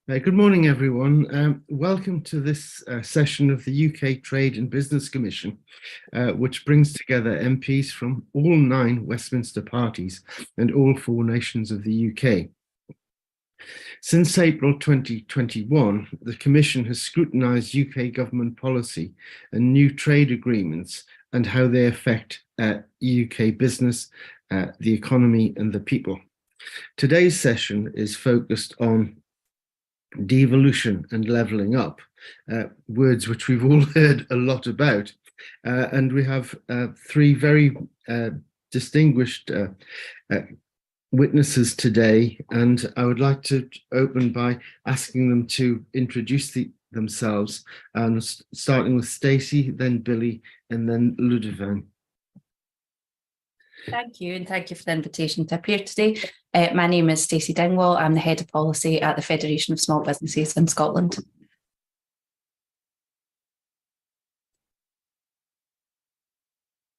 Good morning, everyone. Welcome to this session of the UK Trade and Business Commission, which brings together MPs from all 9 Westminster parties and all 4 nations of the UK. Since April 2021, the Commission has scrutinised UK government policy and new trade agreements and how they affect UK business, the economy and the people. Today's session is focused on devolution and levelling up, words which we've all heard a lot about. And we have 3 very distinguished witnesses today, and I would like to open by asking them to introduce themselves, and starting with Stacey, then Billy, and then Ludovine. Thank you, and thank you for the invitation to appear today. My name is Stacey Dingwall. I'm the Head of Policy at the Federation of Small Businesses in Scotland.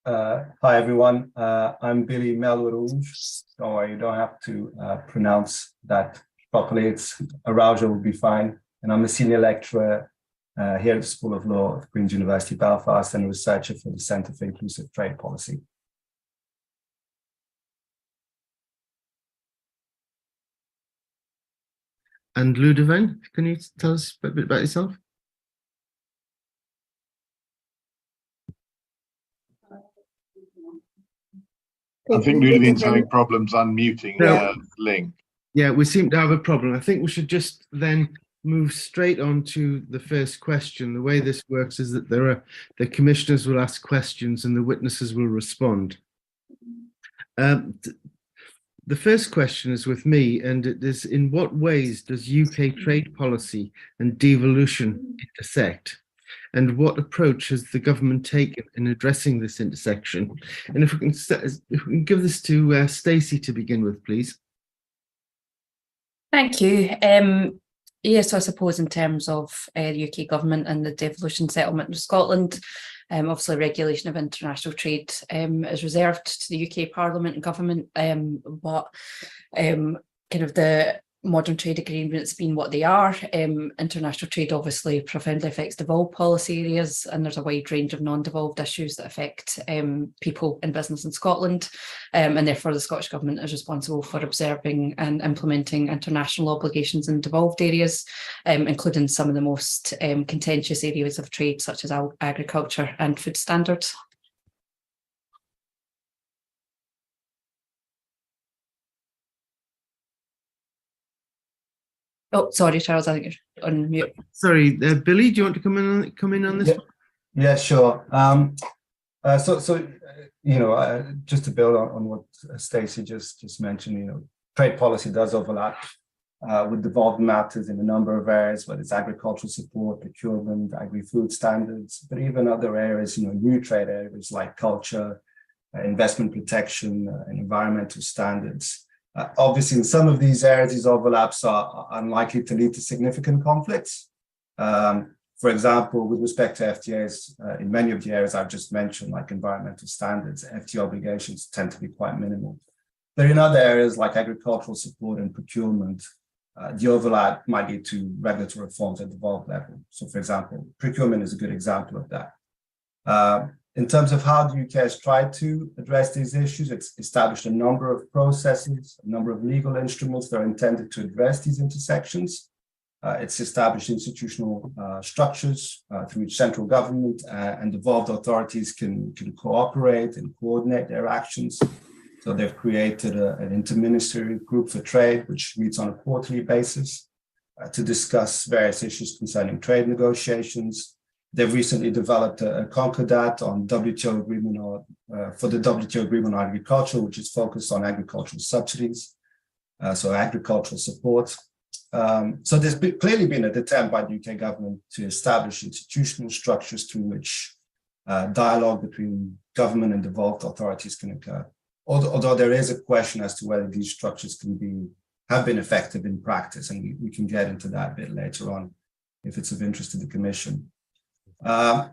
Hi everyone, I'm Billy Melwood, so you don't have to pronounce that properly. It's Arousal will be fine. And I'm a senior lecturer here at the School of Law at Queen's University Belfast and a researcher for the Centre for Inclusive Trade Policy. And Ludovine, can you tell us a bit about yourself? I think Ludovine's having problems unmuting the link. Yeah, we seem to have a problem. I think we should just then move straight on to the first question. The way this works is that the commissioners will ask questions and the witnesses will respond. The first question is with me, and it is: in what ways does UK trade policy and devolution intersect? And what approach has the government taken in addressing this intersection? And if we can give this to Stacey to begin with, please. Thank you. Yes, so I suppose in terms of the UK government and the devolution settlement in Scotland, obviously regulation of international trade is reserved to the UK Parliament and government, but kind of the modern trade agreements being what they are. International trade obviously profoundly affects devolved policy areas, and there's a wide range of non-devolved issues that affect people in business in Scotland, and therefore the Scottish Government is responsible for observing and implementing international obligations in devolved areas, including some of the most contentious areas of trade such as agriculture and food standards. Oh, sorry, Charles, I think you're on mute. Sorry, Billy, do you want to come in on this? Yeah, sure. You know, just to build on what Stacey just mentioned, you know, trade policy does overlap with devolved matters in a number of areas, whether it's agricultural support, procurement, agri-food standards, but even other areas, you know, new trade areas like culture, investment protection, and environmental standards. Obviously, in some of these areas, these overlaps are unlikely to lead to significant conflicts. For example, with respect to FTAs, in many of the areas I've just mentioned, like environmental standards, FTA obligations tend to be quite minimal. But in other areas like agricultural support and procurement, the overlap might lead to regulatory reforms at the devolved level. So, for example, procurement is a good example of that. In terms of how the UK has tried to address these issues, it's established a number of processes, a number of legal instruments that are intended to address these intersections. It's established institutional structures through which central government and devolved authorities can cooperate and coordinate their actions. So they've created an interministerial group for trade, which meets on a quarterly basis to discuss various issues concerning trade negotiations. They've recently developed a concordat on WTO agreement for the WTO agreement on agriculture, which is focused on agricultural subsidies, so agricultural support. So there's clearly been an attempt by the UK government to establish institutional structures through which dialogue between government and devolved authorities can occur. Although there is a question as to whether these structures have been effective in practice, and we can get into that a bit later on if it's of interest to the Commission. I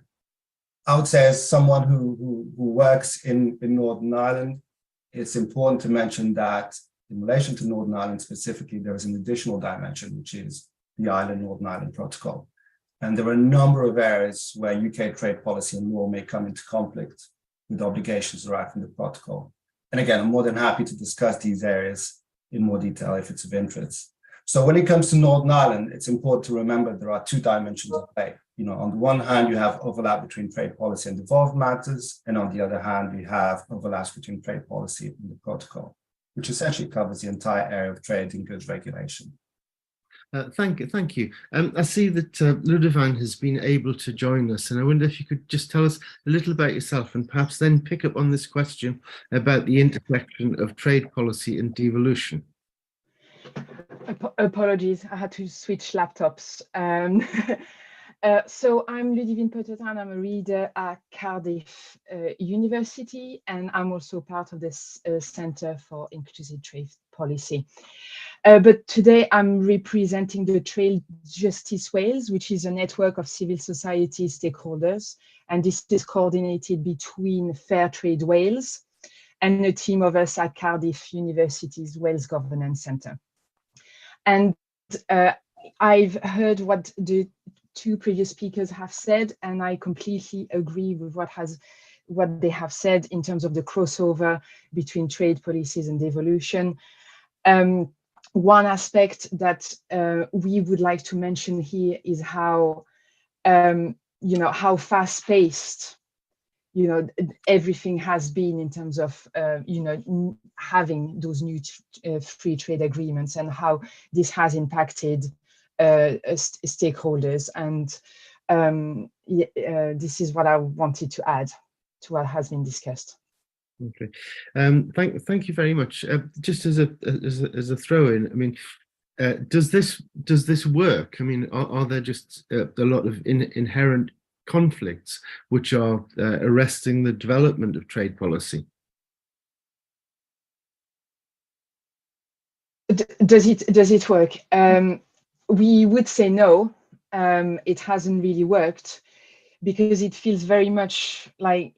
would say, as someone who works in Northern Ireland, it's important to mention that in relation to Northern Ireland specifically, there is an additional dimension, which is the Northern Ireland Protocol. And there are a number of areas where UK trade policy and law may come into conflict with obligations derived from the protocol. And again, I'm more than happy to discuss these areas in more detail if it's of interest. So when it comes to Northern Ireland, it's important to remember there are two dimensions at play. You know, on the one hand, you have overlap between trade policy and devolved matters, and on the other hand, we have overlaps between trade policy and the protocol, which essentially covers the entire area of trade and goods regulation. Thank you. I see that Ludovine has been able to join us, and I wonder if you could just tell us a little about yourself and perhaps then pick up on this question about the intersection of trade policy and devolution. Apologies, I had to switch laptops. So I'm Ludivine Potetin, I'm a reader at Cardiff University, and I'm also part of this Centre for Inclusive Trade Policy. But today I'm representing the Trade Justice Wales, which is a network of civil society stakeholders. And this is coordinated between Fair Trade Wales and a team of us at Cardiff University's Wales Governance Centre. And I've heard what the two previous speakers have said, and I completely agree with what they have said in terms of the crossover between trade policies and devolution. One aspect that we would like to mention here is how, how fast-paced, everything has been in terms of, having those new free trade agreements and how this has impacted stakeholders. And this is what I wanted to add to what has been discussed. Okay, thank you very much. Just as a throw-in, I mean, does this work? I mean, are there just a lot of inherent conflicts which are arresting the development of trade policy? Does it work? We would say no. It hasn't really worked because it feels very much like,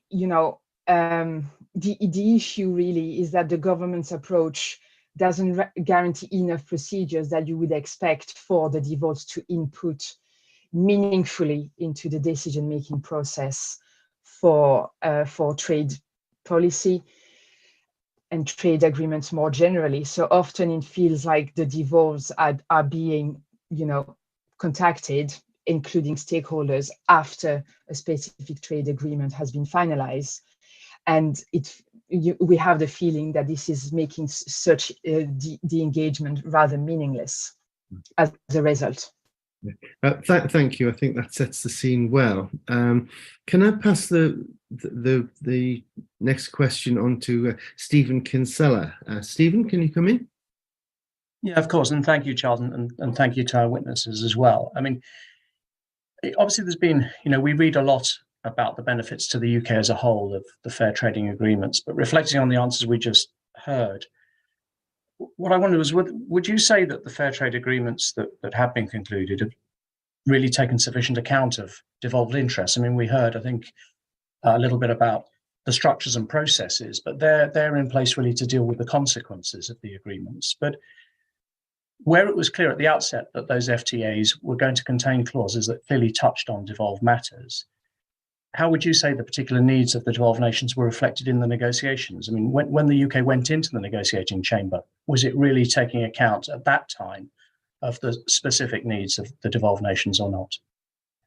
the issue really is that the government's approach doesn't guarantee enough procedures that you would expect for the devolved to input meaningfully into the decision-making process for trade policy and trade agreements more generally. So often it feels like the devolveds are being, contacted, including stakeholders, after a specific trade agreement has been finalized. And we have the feeling that this is making such the engagement rather meaningless as a result. Thank you. I think that sets the scene well. Can I pass the next question on to Stephen Kinsella? Stephen, can you come in? Yeah, of course. And thank you, Charles, and thank you to our witnesses as well. I mean, obviously there's been, we read a lot about the benefits to the UK as a whole of the fair trading agreements, but reflecting on the answers we just heard, what I wondered was, would you say that the fair trade agreements that have been concluded have really taken sufficient account of devolved interests? I mean, we heard, I think, a little bit about the structures and processes, but they're in place really to deal with the consequences of the agreements. But where it was clear at the outset that those FTAs were going to contain clauses that clearly touched on devolved matters, how would you say the particular needs of the devolved nations were reflected in the negotiations? I mean, when the UK went into the negotiating chamber, was it really taking account at that time of the specific needs of the devolved nations or not?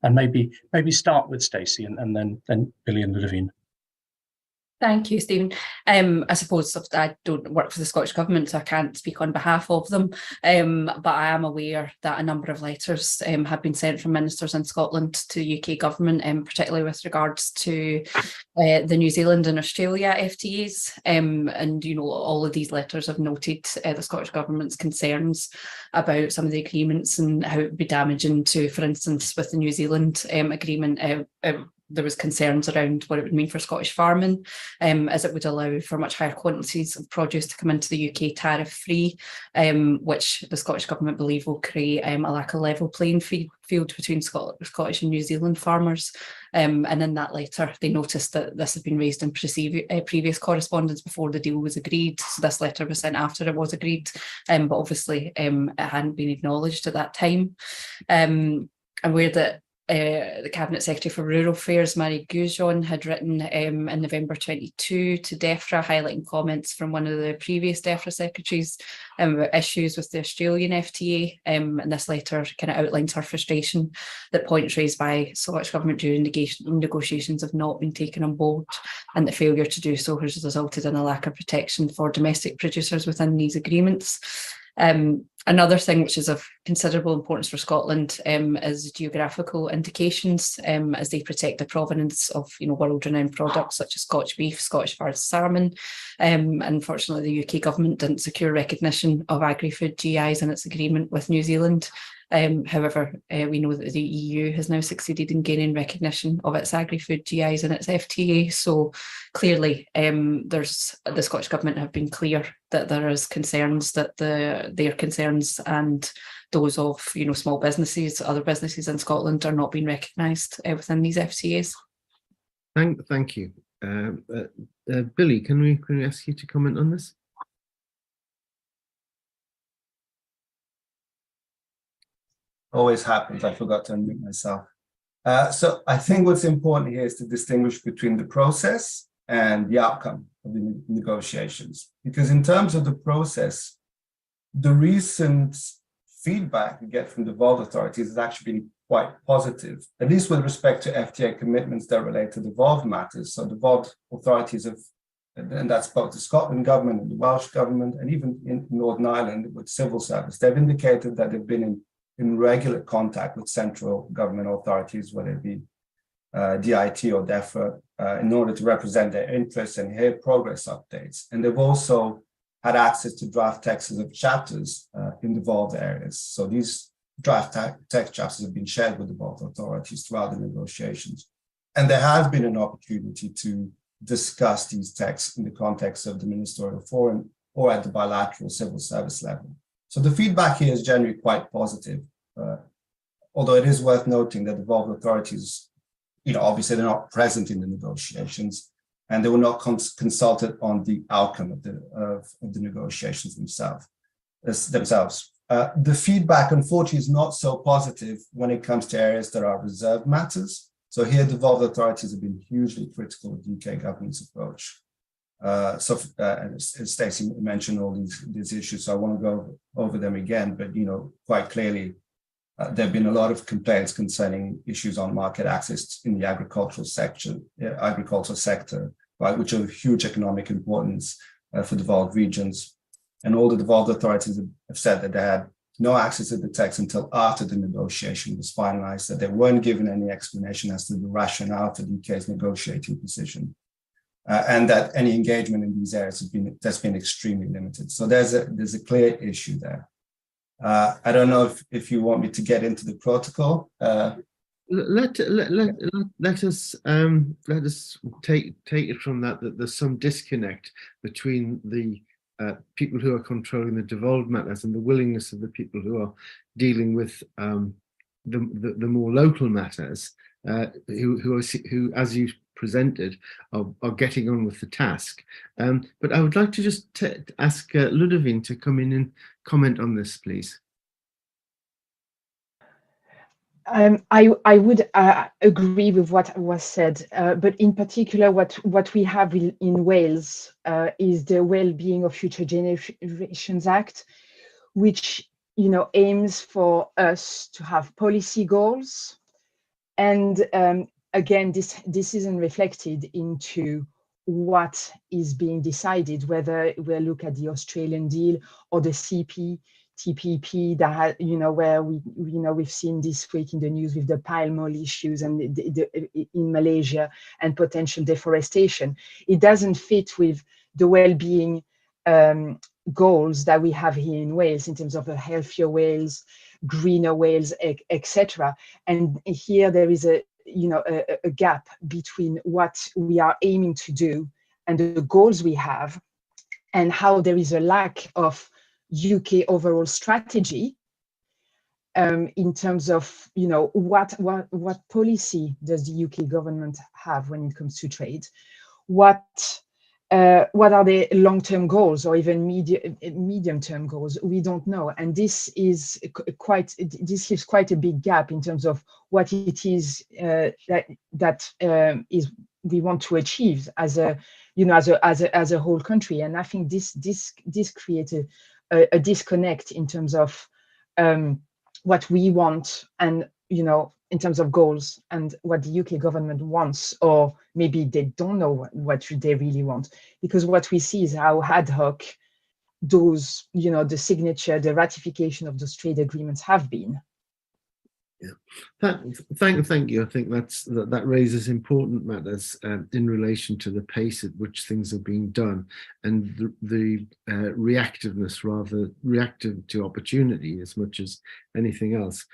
And maybe start with Stacey and then Billy and Ludivine. Thank you, Stephen. I suppose I don't work for the Scottish Government, so I can't speak on behalf of them, but I am aware that a number of letters have been sent from ministers in Scotland to the UK Government, particularly with regards to the New Zealand and Australia FTAs. And, all of these letters have noted the Scottish Government's concerns about some of the agreements and how it would be damaging to, for instance, with the New Zealand agreement, there was concerns around what it would mean for Scottish farming, as it would allow for much higher quantities of produce to come into the UK tariff-free, which the Scottish Government believe will create a lack of level playing field between Scottish and New Zealand farmers. And in that letter, they noticed that this had been raised in previous correspondence before the deal was agreed. So this letter was sent after it was agreed, but obviously it hadn't been acknowledged at that time. Aware that the Cabinet Secretary for Rural Affairs, Marie Goujon, had written in November 22 to DEFRA, highlighting comments from one of the previous DEFRA secretaries about issues with the Australian FTA. And this letter kind of outlines her frustration that points raised by Scottish Government during negotiations have not been taken on board, and the failure to do so has resulted in a lack of protection for domestic producers within these agreements. Another thing which is of considerable importance for Scotland is geographical indications, as they protect the provenance of world-renowned products such as Scotch beef, Scottish farmed salmon. Unfortunately, the UK government didn't secure recognition of agri-food GIs in its agreement with New Zealand. However, we know that the EU has now succeeded in gaining recognition of its agri-food GIs in its FTA. So clearly, the Scottish Government have been clear that there is concerns that their concerns and those of small businesses, other businesses in Scotland, are not being recognised within these FTAs. Thank you, Billy. Can we ask you to comment on this? Always happens. I forgot to unmute myself. So I think what's important here is to distinguish between the process and the outcome of the negotiations. Because in terms of the process, the recent feedback we get from devolved authorities has actually been quite positive, at least with respect to FTA commitments that relate to devolved matters. So devolved authorities have, and that's both the Scotland government and the Welsh government, and even in Northern Ireland with civil service, they've indicated that they've been in regular contact with central government authorities, whether it be DIT or DEFRA, in order to represent their interests and hear progress updates. And they've also had access to draft texts of chapters in devolved areas. So these draft text chapters have been shared with devolved authorities throughout the negotiations. And there has been an opportunity to discuss these texts in the context of the ministerial forum or at the bilateral civil service level. So the feedback here is generally quite positive, although it is worth noting that devolved authorities, obviously they're not present in the negotiations, and they were not consulted on the outcome of the negotiations themselves. The feedback, unfortunately, is not so positive when it comes to areas that are reserved matters. So here, devolved authorities have been hugely critical of the UK government's approach. Stacey mentioned all these issues, so I won't go over them again, but quite clearly there have been a lot of complaints concerning issues on market access in the agricultural sector, right, which are of huge economic importance for devolved regions. And all the devolved authorities have said that they had no access to the text until after the negotiation was finalized, that they weren't given any explanation as to the rationale for the UK's negotiating position. And that any engagement in these areas has been extremely limited. So there's a clear issue there. I don't know if you want me to get into the protocol. Let us take it from that there's some disconnect between the people who are controlling the devolved matters and the willingness of the people who are dealing with the more local matters, who as you presented are getting on with the task. But I would like to just ask Ludovine to come in and comment on this, please. I would agree with what was said, but in particular, what we have in Wales is the Well-being of Future Generations Act, which aims for us to have policy goals, and again, this isn't reflected into what is being decided, whether we look at the Australian deal or the TPP that where we've seen this week in the news with the palm oil issues and in Malaysia and potential deforestation. It doesn't fit with the well-being goals that we have here in Wales in terms of a healthier Wales, greener Wales, etc. And here there is a gap between what we are aiming to do and the goals we have, and how there is a lack of UK overall strategy in terms of, what policy does the UK government have when it comes to trade? What are the long-term goals or even medium-term goals? We don't know, and this gives quite a big gap in terms of what it is that is we want to achieve as a whole country. And I think this creates a disconnect in terms of what we want, and in terms of goals, and what the UK government wants, or maybe they don't know what they really want, because what we see is how ad hoc those, the signature, the ratification of those trade agreements have been. Yeah, thank you. I think that raises important matters in relation to the pace at which things are being done, and the reactiveness, rather reactive to opportunity as much as anything else.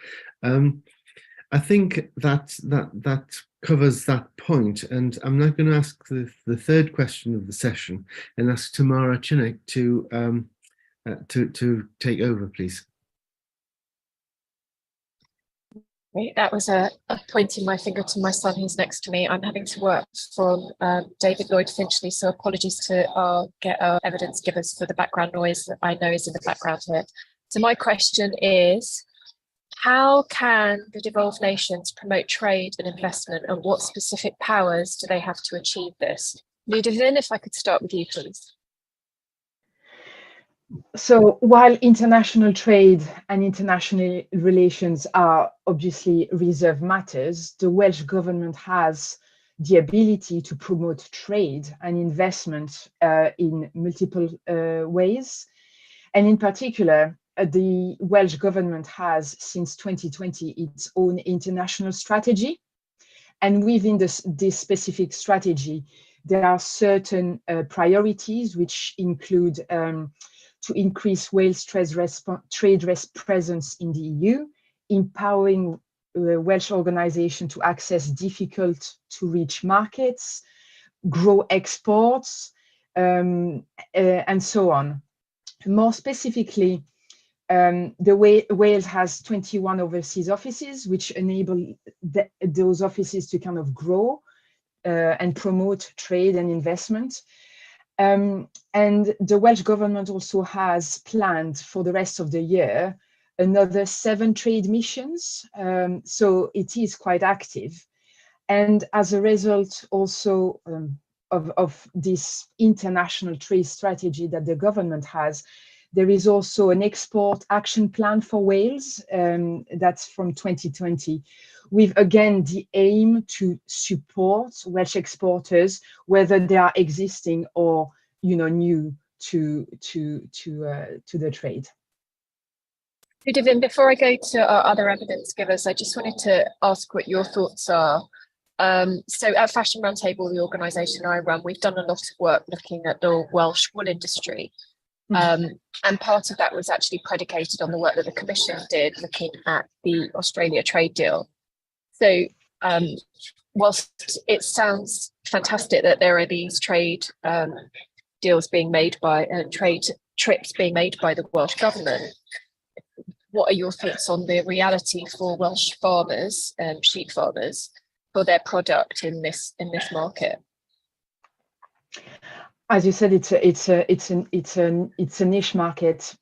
I think that covers that point, and I'm now going to ask the third question of the session and ask Tamara Chinnick to take over, please. Great. That was a pointing my finger to my son who's next to me. I'm having to work from David Lloyd Finchley, so apologies to our evidence givers for the background noise that I know is in the background here. So my question is, how can the devolved nations promote trade and investment, and what specific powers do they have to achieve this? Ludovine, if I could start with you, please. So while international trade and international relations are obviously reserved matters, the Welsh government has the ability to promote trade and investment in multiple ways. And in particular, the Welsh government has, since 2020, its own international strategy. And within this specific strategy, there are certain priorities which include to increase Wales' trade presence in the EU, empowering Welsh organisations to access difficult to reach markets, grow exports, and so on. More specifically, Wales has 21 overseas offices, which enable those offices to kind of grow and promote trade and investment. And the Welsh government also has planned for the rest of the year another 7 trade missions. So it is quite active. And as a result also of this international trade strategy that the government has, there is also an export action plan for Wales that's from 2020, with again the aim to support Welsh exporters, whether they are existing or new to the trade. Ludovine, before I go to our other evidence givers, I just wanted to ask what your thoughts are. So at Fashion Roundtable, the organisation I run, we've done a lot of work looking at the Welsh wool industry. And part of that was actually predicated on the work that the Commission did looking at the Australia trade deal. So whilst it sounds fantastic that there are these trade deals being made by trade trips being made by the Welsh government, what are your thoughts on the reality for Welsh farmers and sheep farmers for their product in this market? As you said, it's a niche market.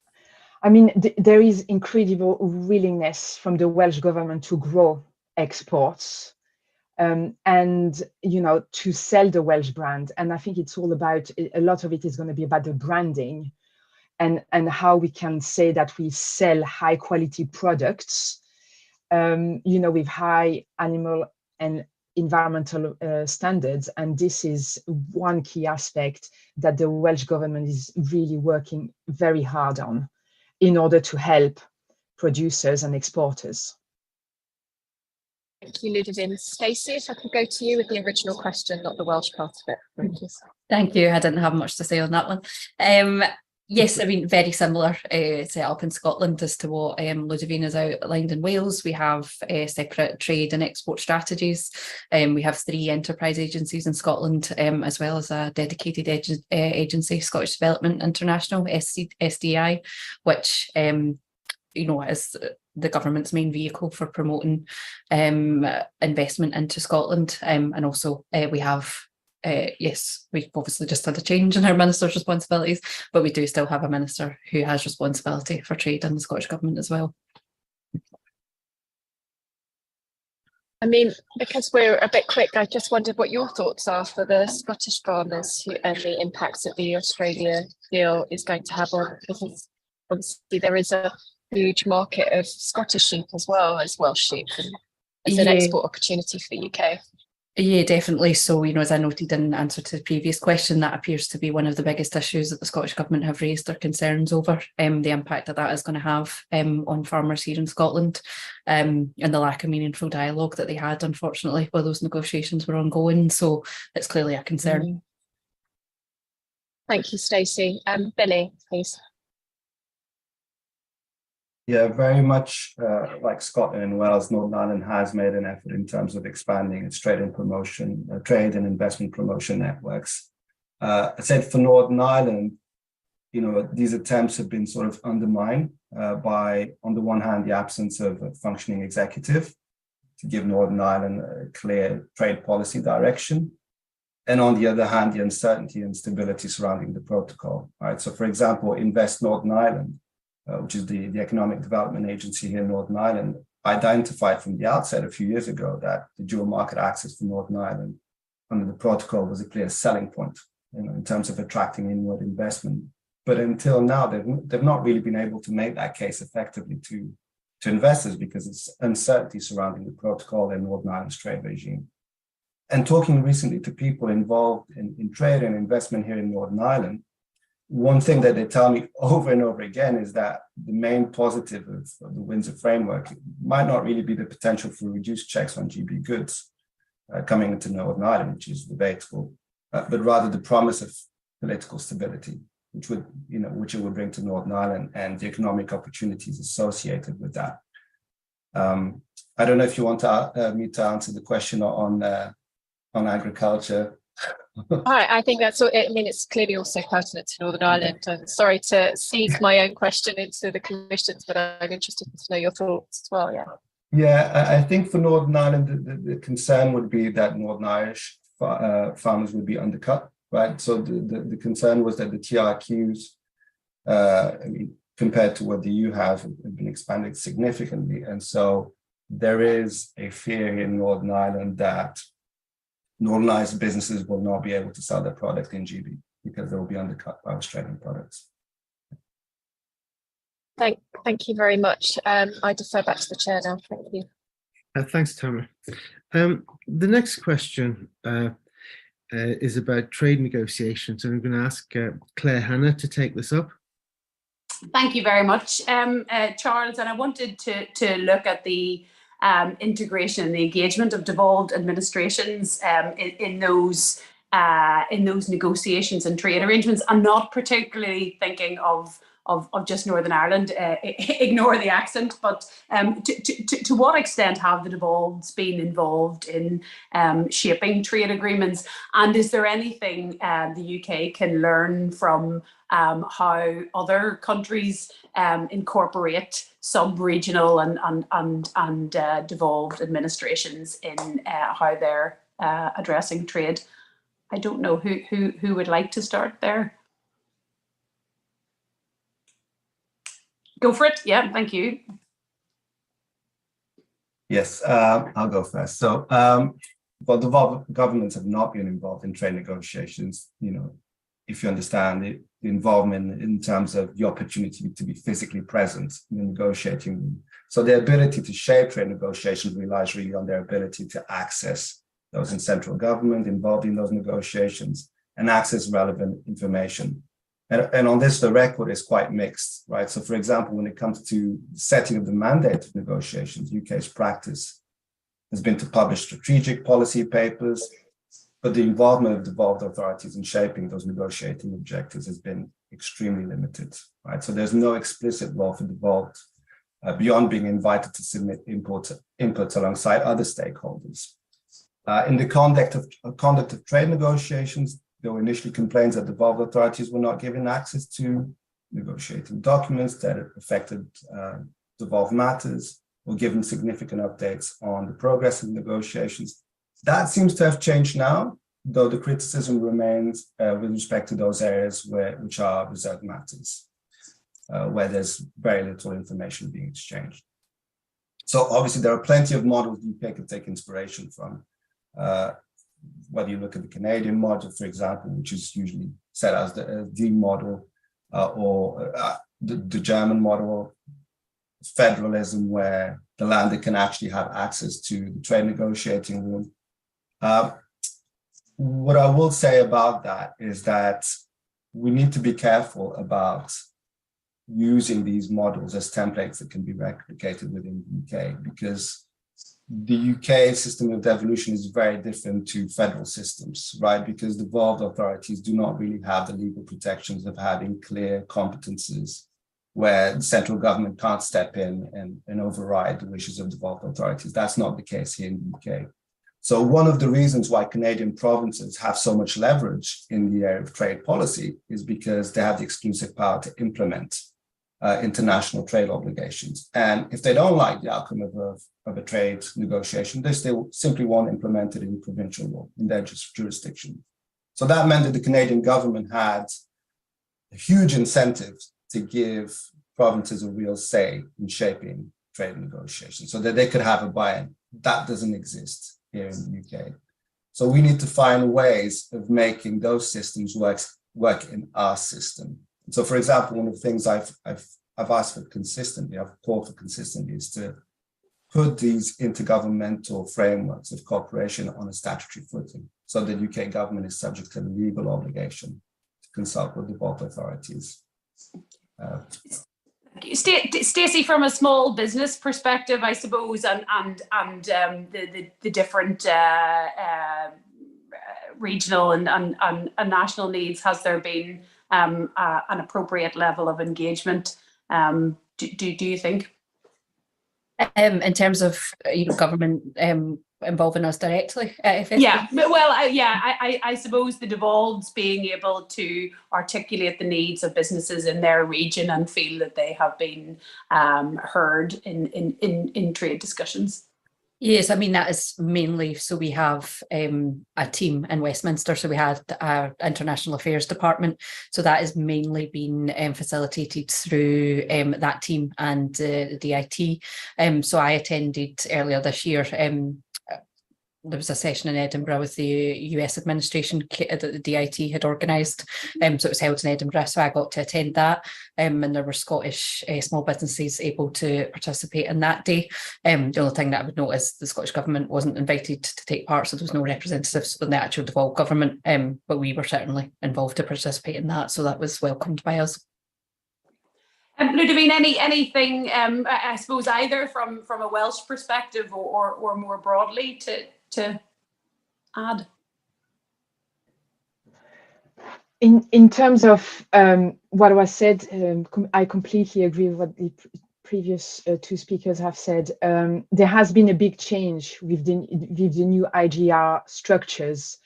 I mean, there is incredible willingness from the Welsh government to grow exports and to sell the Welsh brand. And I think it's all about, a lot of it is going to be about the branding and how we can say that we sell high quality products, with high animal and environmental standards. And this is one key aspect that the Welsh government is really working very hard on in order to help producers and exporters. Thank you, Ludovine. Stacey, if I could go to you with the original question, not the Welsh part of it. Thank you. I didn't have much to say on that one. Yes, I mean, very similar set up in Scotland as to what Ludovine has outlined in Wales. We have separate trade and export strategies. We have 3 enterprise agencies in Scotland, as well as a dedicated agency, Scottish Development International, SDI, which is the government's main vehicle for promoting investment into Scotland. And also we have yes, we've obviously just had a change in our minister's responsibilities, but we do still have a minister who has responsibility for trade in the Scottish Government as well. I mean, because we're a bit quick, I just wondered what your thoughts are for the Scottish farmers and the impacts that the Australia deal is going to have on, because obviously there is a huge market of Scottish sheep as well as Welsh sheep, and it's an export opportunity for the UK. Yeah, definitely. So, as I noted in answer to the previous question, that appears to be one of the biggest issues that the Scottish Government have raised their concerns over, the impact that is going to have on farmers here in Scotland, and the lack of meaningful dialogue that they had, unfortunately, while those negotiations were ongoing. So it's clearly a concern. Thank you, Stacey. Billy, please. Yeah, very much like Scotland and Wales, Northern Ireland has made an effort in terms of expanding its trade and investment promotion networks. I said for Northern Ireland, these attempts have been sort of undermined by, on the one hand, the absence of a functioning executive to give Northern Ireland a clear trade policy direction, and on the other hand, the uncertainty and stability surrounding the protocol. Right. So, for example, Invest Northern Ireland, which is the economic development agency here in Northern Ireland, identified from the outset a few years ago that the dual market access for Northern Ireland under the protocol was a clear selling point, in terms of attracting inward investment. But until now, they've not really been able to make that case effectively to investors because it's uncertainty surrounding the protocol and Northern Ireland's trade regime. And talking recently to people involved in trade and investment here in Northern Ireland, one thing that they tell me over and over again is that the main positive of the Windsor framework might not really be the potential for reduced checks on GB goods coming into Northern Ireland, which is debatable, but rather the promise of political stability, which it would bring to Northern Ireland and the economic opportunities associated with that. I don't know if you want me to answer the question on agriculture. I think that's all. I mean, it's clearly also pertinent to Northern Ireland. I'm sorry to sneak my own question into the Commission's, but I'm interested to know your thoughts as well. Yeah, I think for Northern Ireland, the concern would be that Northern Irish farmers would be undercut, right? So the concern was that the TRQs, compared to what the EU have been expanded significantly. And so there is a fear in Northern Ireland that Northern Irish businesses will not be able to sell their product in GB because they will be undercut by Australian products. Thank you very much. I defer back to the chair now. Thank you. Thanks, Tamara. The next question is about trade negotiations, and I'm going to ask Claire Hannah to take this up. Thank you very much, Charles. And I wanted to look at the integration and the engagement of devolved administrations in those negotiations and trade arrangements. I'm not particularly thinking of just Northern Ireland, ignore the accent, but to what extent have the devolveds been involved in shaping trade agreements? And is there anything the UK can learn from how other countries incorporate sub-regional and devolved administrations in how they're addressing trade? I don't know who would like to start there. Go for it. Yeah, thank you. Yes, I'll go first. So, well, devolved governments have not been involved in trade negotiations. If you understand it, the involvement in terms of the opportunity to be physically present in the negotiating room. So their ability to shape trade negotiations relies really on their ability to access those in central government involved in those negotiations and access relevant information. And on this, the record is quite mixed, right? So, for example, when it comes to setting of the mandate of negotiations, UK's practice has been to publish strategic policy papers, but the involvement of devolved authorities in shaping those negotiating objectives has been extremely limited, right? So there's no explicit law for devolved beyond being invited to submit inputs alongside other stakeholders. In the conduct of trade negotiations, there were initially complaints that devolved authorities were not given access to negotiating documents that affected devolved matters, or given significant updates on the progress of negotiations. That seems to have changed now, though the criticism remains with respect to those areas which are reserved matters, where there's very little information being exchanged. So obviously there are plenty of models the UK could take inspiration from. Whether you look at the Canadian model, for example, which is usually set as the model, or the German model, federalism, where the lander can actually have access to the trade negotiating room. What I will say about that is that we need to be careful about using these models as templates that can be replicated within the UK, because the UK system of devolution is very different to federal systems, right? Because devolved authorities do not really have the legal protections of having clear competences where the central government can't step in and override the wishes of devolved authorities. That's not the case here in the UK. So one of the reasons why Canadian provinces have so much leverage in the area of trade policy is because they have the exclusive power to implement international trade obligations. And if they don't like the outcome of a trade negotiation, they still simply won't implement it in provincial law, in their jurisdiction. So that meant that the Canadian government had a huge incentive to give provinces a real say in shaping trade negotiations so that they could have a buy-in. That doesn't exist here in the UK. So we need to find ways of making those systems work in our system. So, for example, one of the things I've asked for consistently, I've called for consistently, is to put these intergovernmental frameworks of cooperation on a statutory footing, so the UK government is subject to the legal obligation to consult with devolved authorities. Stacey, from a small business perspective, I suppose, and the different regional and national needs, has there been an appropriate level of engagement? Do you think? In terms of government involving us directly? Yeah, well, I suppose the devolved's being able to articulate the needs of businesses in their region and feel that they have been heard in trade discussions. Yes, I mean, that is mainly, so we have a team in Westminster, so we had our International Affairs Department, so that is mainly been facilitated through that team and the DIT. So I attended earlier this year. There was a session in Edinburgh with the US administration that the DIT had organised. So it was held in Edinburgh, so I got to attend that. And there were Scottish small businesses able to participate in that day. The only thing that I would note is the Scottish Government wasn't invited to take part, so there was no representatives from the actual devolved government, but we were certainly involved to participate in that, so that was welcomed by us. Ludovine, anything, I suppose, either from a Welsh perspective or more broadly to add? In terms of what was said, I completely agree with what the previous two speakers have said. There has been a big change with the new IGR structures,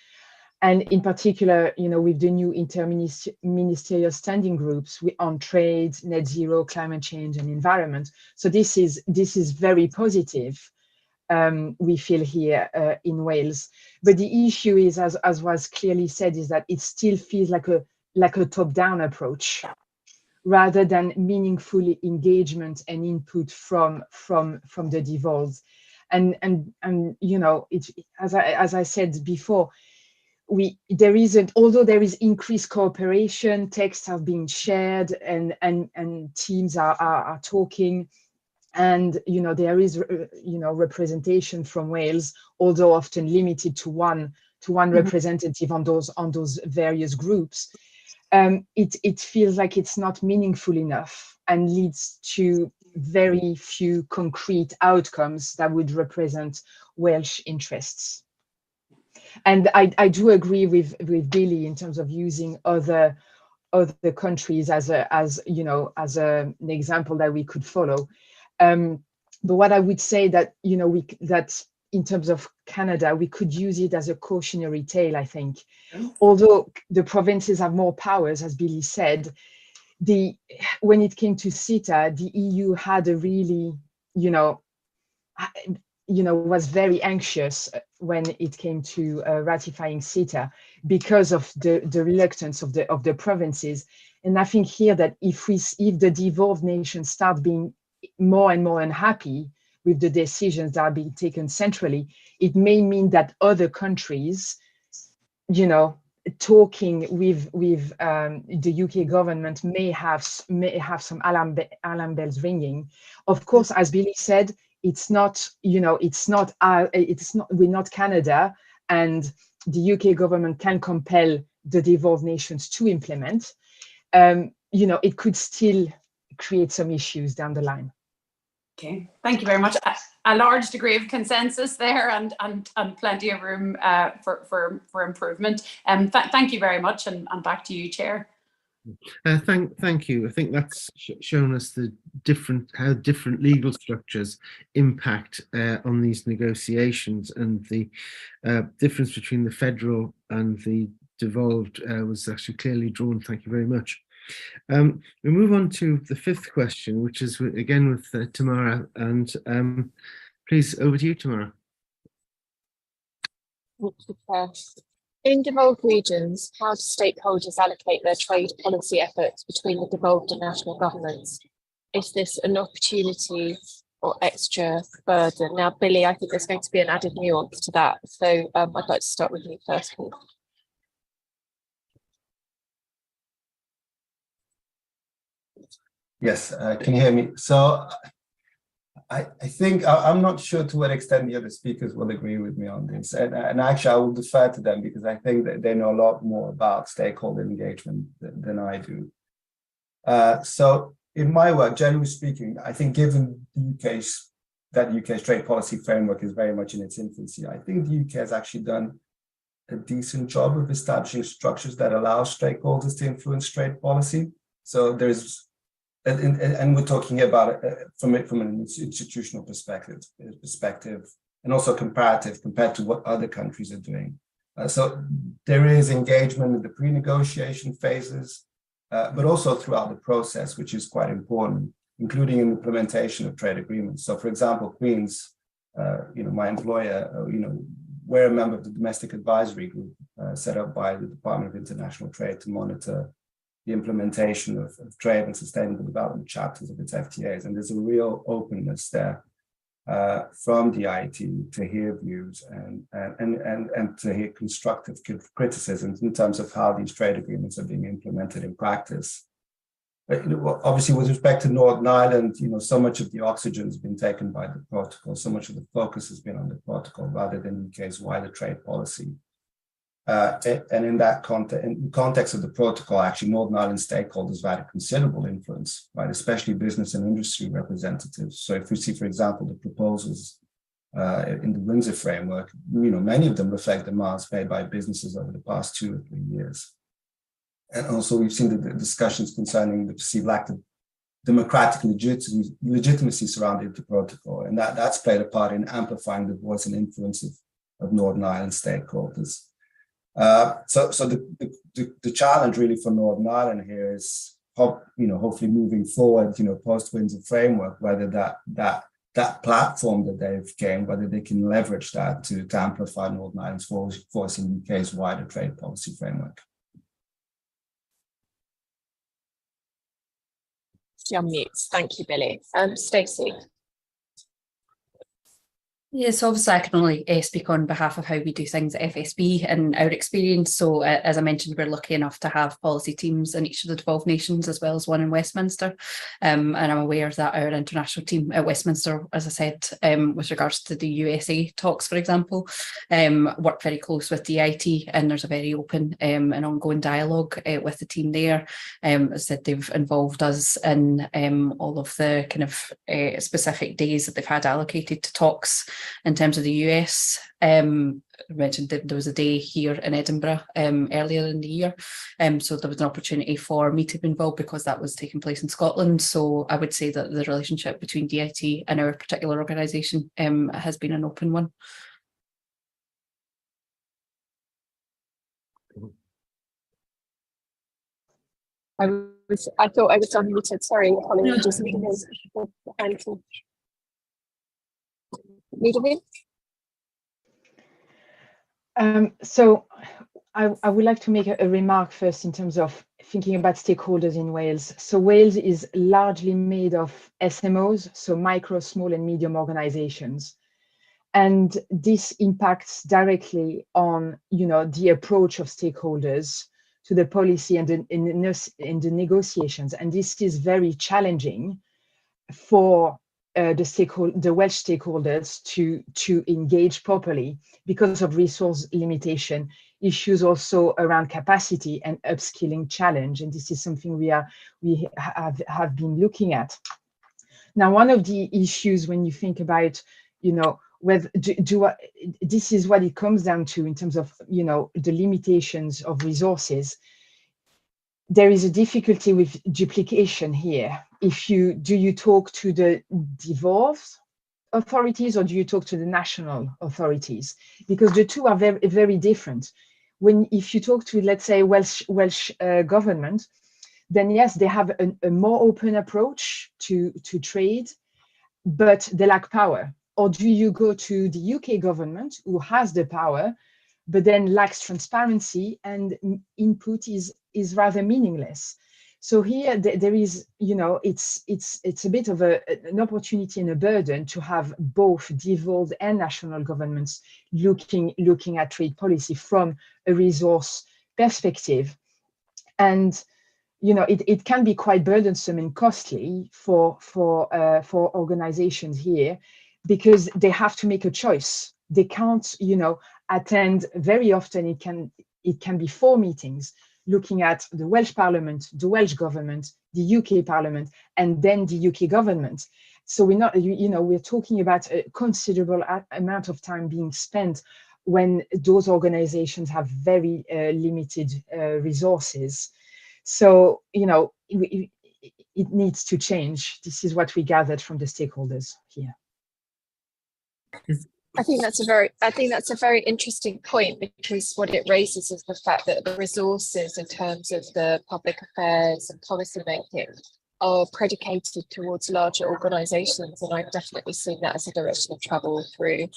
and in particular, with the new interministerial standing groups on trade, net zero, climate change, and environment. So this is very positive. We feel here in Wales, but the issue is, as was clearly said, is that it still feels like a top-down approach, rather than meaningful engagement and input from the devolved. And as I said before, although there is increased cooperation, texts have been shared, and teams are talking. And there is representation from Wales, although often limited to one representative on those various groups. It feels like it's not meaningful enough and leads to very few concrete outcomes that would represent Welsh interests. And I do agree with Billy in terms of using other other countries as an example that we could follow. But what I would say that, that in terms of Canada, we could use it as a cautionary tale, I think. Although the provinces have more powers, as Billy said, when it came to CETA, the EU had a really, was very anxious when it came to ratifying CETA because of the reluctance of the provinces. And I think here that if the devolved nations start being more and more unhappy with the decisions that are being taken centrally, it may mean that other countries, talking with the UK government may have some alarm bells ringing. Of course, as Billy said, we're not Canada, and the UK government can compel the devolved nations to implement. It could still create some issues down the line. Okay, thank you very much. A large degree of consensus there, and plenty of room for improvement. Thank you very much, and back to you, Chair. Thank you. I think that's shown us how different legal structures impact on these negotiations, and the difference between the federal and the devolved was actually clearly drawn. Thank you very much. We move on to the fifth question, which is again with Tamara, and please, over to you, Tamara. In devolved regions, how do stakeholders allocate their trade policy efforts between the devolved and national governments? Is this an opportunity or extra burden? Now, Billy, I think there's going to be an added nuance to that. So I'd like to start with you first, please. Yes, can you hear me? So I think I'm not sure to what extent the other speakers will agree with me on this. And actually, I will defer to them because I think that they know a lot more about stakeholder engagement than I do. So in my work, generally speaking, I think given the UK's trade policy framework is very much in its infancy, I think the UK has actually done a decent job of establishing structures that allow stakeholders to influence trade policy. So there's and we're talking about it from an institutional perspective, and also comparative compared to what other countries are doing. So there is engagement in the pre-negotiation phases, but also throughout the process, which is quite important, including in implementation of trade agreements. So, for example, Queen's, my employer, we're a member of the Domestic Advisory Group set up by the Department of International Trade to monitor the implementation of trade and sustainable development chapters of its FTAs. And there's a real openness there from the IET to hear views and to hear constructive criticisms in terms of how these trade agreements are being implemented in practice. But, obviously, with respect to Northern Ireland, so much of the oxygen has been taken by the protocol. So much of the focus has been on the protocol rather than the UK's wider trade policy. And in that context, in the context of the protocol, actually, Northern Ireland stakeholders have had a considerable influence, right? Especially business and industry representatives. So if we see, for example, the proposals in the Windsor framework, many of them reflect demands made by businesses over the past 2 or 3 years. And also, we've seen the discussions concerning the perceived lack of democratic legitimacy surrounding the protocol, and that's played a part in amplifying the voice and influence of Northern Ireland stakeholders. So the challenge really for Northern Ireland here is, hopefully moving forward, post Windsor framework, whether that platform that they've gained, whether they can leverage that to amplify Northern Ireland's voice in the UK's wider trade policy framework. Unmute. Thank you, Billy. Stacey. Yes, obviously I can only speak on behalf of how we do things at FSB and our experience. So as I mentioned, we're lucky enough to have policy teams in each of the devolved nations as well as one in Westminster. And I'm aware that our international team at Westminster, as I said, with regards to the USA talks, for example, work very close with the IT, and there's a very open and ongoing dialogue with the team there. As I said, they've involved us in all of the kind of specific days that they've had allocated to talks in terms of the US mentioned that there was a day here in Edinburgh earlier in the year. So there was an opportunity for me to be involved because that was taking place in Scotland. So I would say that the relationship between DIT and our particular organisation has been an open one. I thought I was unmuted. Sorry, Holly, just because Ludovic? So I would like to make a remark first in terms of thinking about stakeholders in Wales. So Wales is largely made of SMOs, so micro, small and medium organizations. And this impacts directly on, the approach of stakeholders to the policy and in the negotiations. And this is very challenging for the Welsh stakeholders to engage properly because of resource limitation, issues also around capacity and upskilling challenge. And this is something we have been looking at. Now, one of the issues when you think about, whether this is what it comes down to in terms of, the limitations of resources. There is a difficulty with duplication here. Do you talk to the devolved authorities or do you talk to the national authorities? Because the two are very, very different. If you talk to, let's say, Welsh government, then yes, they have a more open approach to trade, but they lack power. Or do you go to the UK government, who has the power, but then lacks transparency and input is rather meaningless? So here there is, it's a bit of an opportunity and a burden to have both devolved and national governments looking at trade policy from a resource perspective. And it can be quite burdensome and costly for organizations here, because they have to make a choice. They can't, attend very often. It can be 4 meetings looking at the Welsh Parliament, the Welsh government, the UK Parliament, and then the UK government. So we're talking about a considerable amount of time being spent when those organizations have very limited resources. So, it needs to change. This is what we gathered from the stakeholders here. I think that's a very interesting point, because what it raises is the fact that the resources in terms of the public affairs and policy making are predicated towards larger organisations, and I've definitely seen that as a direction of travel through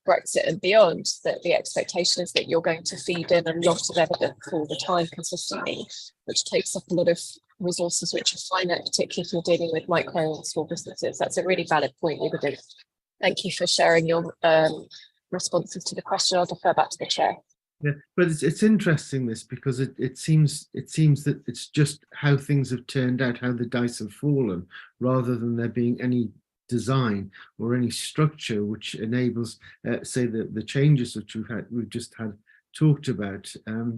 Brexit and beyond, that the expectation is that you're going to feed in a lot of evidence all the time consistently, which takes up a lot of resources which are finite, particularly if you're dealing with micro and small businesses. That's a really valid point, Ludovic. Thank you for sharing your responses to the question. I'll defer back to the chair. Yeah, but it's interesting, this, because it seems that it's just how things have turned out, how the dice have fallen, rather than there being any design or any structure which enables, say, the changes which we've just had talked about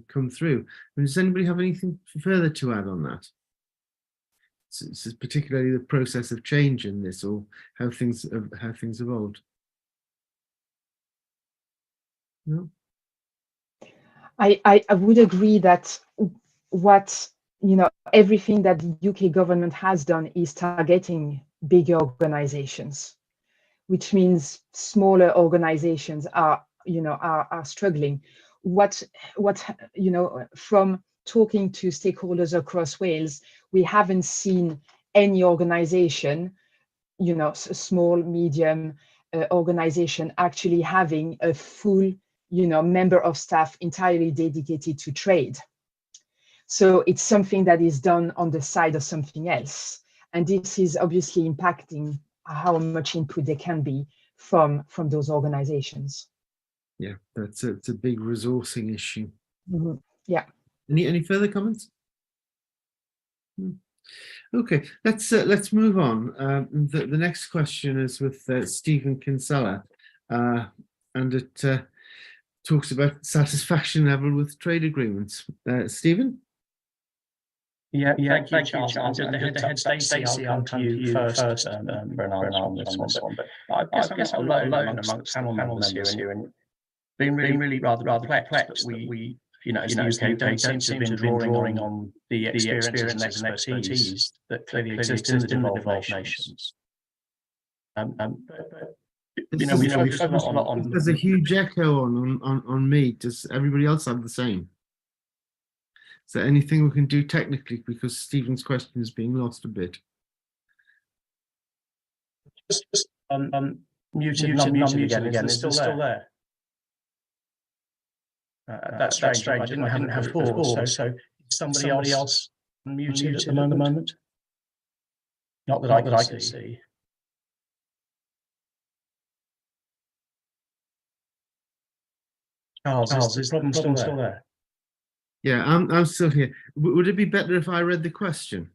come through. And does anybody have anything further to add on that? It's particularly the process of change in this, or how things evolved. No. I would agree that everything that the UK government has done is targeting bigger organizations, which means smaller organizations are struggling. From talking to stakeholders across Wales, we haven't seen any organization, small, medium organization, actually having a full, member of staff entirely dedicated to trade. So it's something that is done on the side of something else. And this is obviously impacting how much input there can be from those organizations. Yeah, it's a big resourcing issue. Mm-hmm. Yeah. Any further comments? Okay, let's move on. The next question is with Stephen Kinsella, and it talks about satisfaction level with trade agreements. Stephen? Yeah, thank you, Charles. The head Stacey, I'll come to you first for an answer on this one. But I guess I'm not alone amongst panel members here. And been really rather perplexed that we as the UK don't seem to have been drawing on the experience and expertise that clearly exist in the devolved nations. We focus a lot on. There's a huge echo on me. Does everybody else have the same? Is there anything we can do technically, because Stephen's question is being lost a bit? Just muted and unmuted again. Is it still there? That's strange. I didn't have it before. So somebody else muted at the moment. Not that I can see. Charles, is the problem still there? Yeah, I'm still here. Would it be better if I read the question?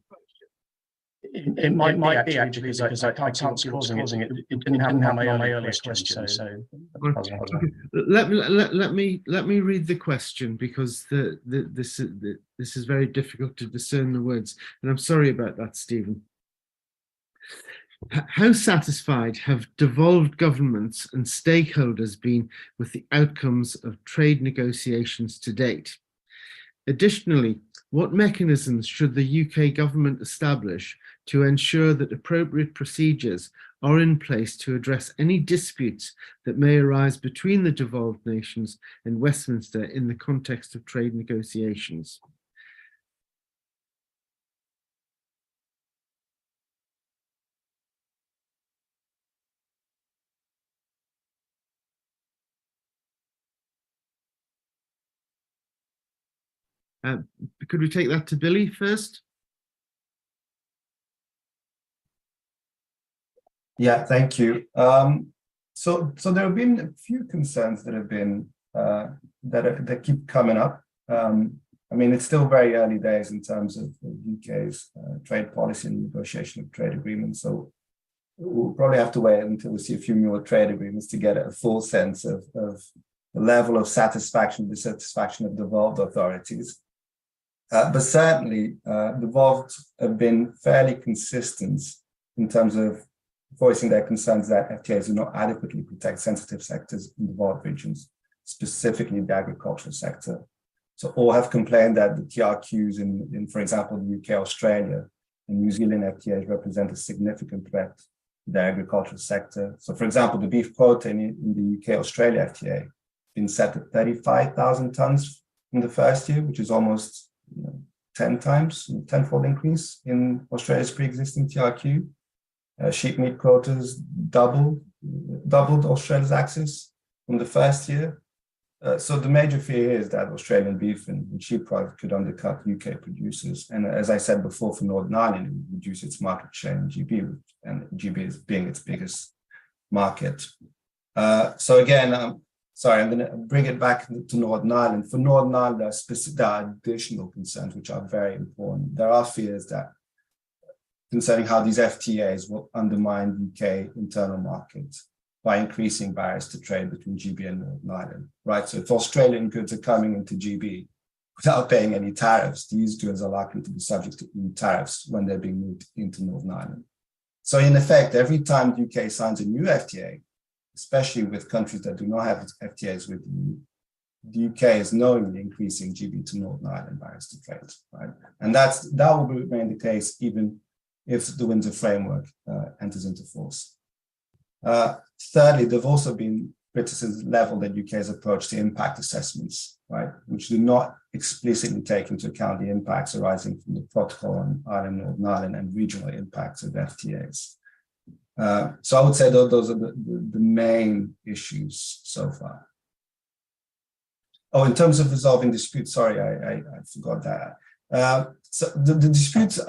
It might be actually because I can't see what's causing it. It didn't happen on my earlier question. So let me read the question, because this is very difficult to discern the words, and I'm sorry about that, Stephen. How satisfied have devolved governments and stakeholders been with the outcomes of trade negotiations to date? Additionally, what mechanisms should the UK government establish to ensure that appropriate procedures are in place to address any disputes that may arise between the devolved nations and Westminster in the context of trade negotiations? Could we take that to Billy first? Yeah, thank you. So there have been a few concerns that have been that keep coming up. I mean, it's still very early days in terms of the UK's trade policy and negotiation of trade agreements. So we'll probably have to wait until we see a few more trade agreements to get a full sense of the level of satisfaction, dissatisfaction of devolved authorities. But certainly, devolved have been fairly consistent in terms of voicing their concerns that FTAs do not adequately protect sensitive sectors in devolved regions, specifically the agricultural sector. So all have complained that the TRQs in, for example, the UK, Australia, and New Zealand FTAs represent a significant threat to the agricultural sector. So, for example, the beef quota in the UK, Australia FTA been set at 35,000 tons in the first year, which is almost 10 times, tenfold increase in Australia's pre-existing TRQ. Sheep meat quotas doubled Australia's access from the first year. So the major fear is that Australian beef and sheep products could undercut UK producers. And as I said before, for Northern Ireland, it would reduce its market share in GB, and GB is being its biggest market. So again, sorry, I'm going to bring it back to Northern Ireland. For Northern Ireland, there are additional concerns which are very important. There are fears that concerning how these FTAs will undermine UK internal markets by increasing barriers to trade between GB and Northern Ireland, right? So if Australian goods are coming into GB without paying any tariffs, these goods are likely to be subject to EU tariffs when they're being moved into Northern Ireland. So in effect, every time the UK signs a new FTA, especially with countries that do not have FTAs with the UK is knowingly increasing GB to Northern Ireland barriers to trade, right? And that will remain the case even if the Windsor Framework enters into force. Thirdly, there have also been criticisms leveled at UK's approach to impact assessments, right, which do not explicitly take into account the impacts arising from the protocol on Ireland, Northern Ireland, and regional impacts of FTAs. So I would say those are the main issues so far. Oh, in terms of resolving disputes, sorry, I forgot that. So the disputes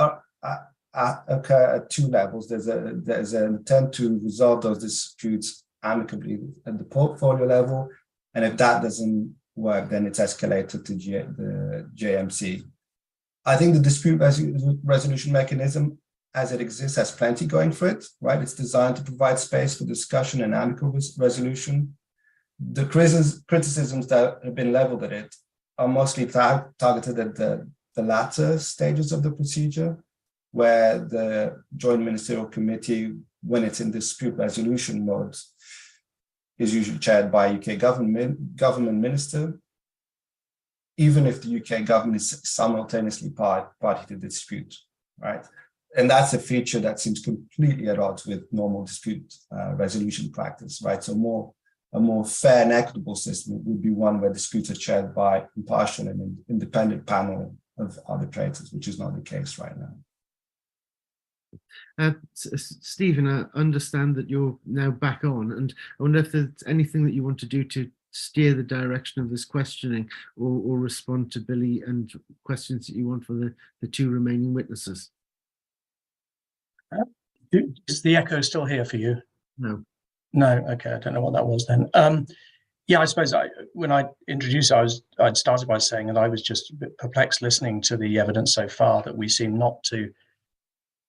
occur at two levels. There's an intent to resolve those disputes amicably at the portfolio level, and if that doesn't work, then it's escalated to the JMC. I think the dispute resolution mechanism as it exists has plenty going for it, right? It's designed to provide space for discussion and amicable resolution. The criticisms that have been leveled at it are mostly targeted at the latter stages of the procedure, where the Joint Ministerial Committee, when it's in dispute resolution mode, is usually chaired by a UK government minister, even if the UK government is simultaneously party to the dispute, right? And that's a feature that seems completely at odds with normal dispute resolution practice, right? So a more fair and equitable system would be one where disputes are chaired by impartial and independent panel of arbitrators, which is not the case right now. Stephen, I understand that you're now back on, and I wonder if there's anything that you want to do to steer the direction of this questioning, or respond to Billy and questions that you want for the two remaining witnesses. Is the echo still here for you? No. No, okay, I don't know what that was then. Yeah, I suppose when I introduced, I'd started by saying that I was just a bit perplexed listening to the evidence so far, that we seem not to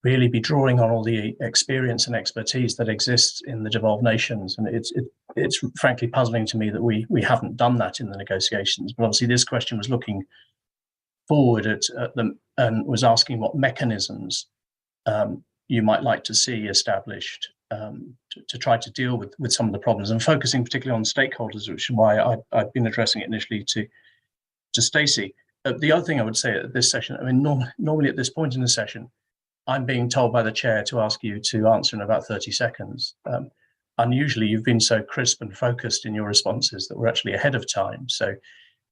really be drawing on all the experience and expertise that exists in the devolved nations. And it's frankly puzzling to me that we haven't done that in the negotiations. But obviously this question was looking forward at them and was asking what mechanisms you might like to see established to try to deal with some of the problems, and focusing particularly on stakeholders, which is why I've been addressing it initially to Stacey. The other thing I would say at this session, I mean, normally at this point in the session, I'm being told by the chair to ask you to answer in about 30 seconds. Unusually, you've been so crisp and focused in your responses that we're actually ahead of time, so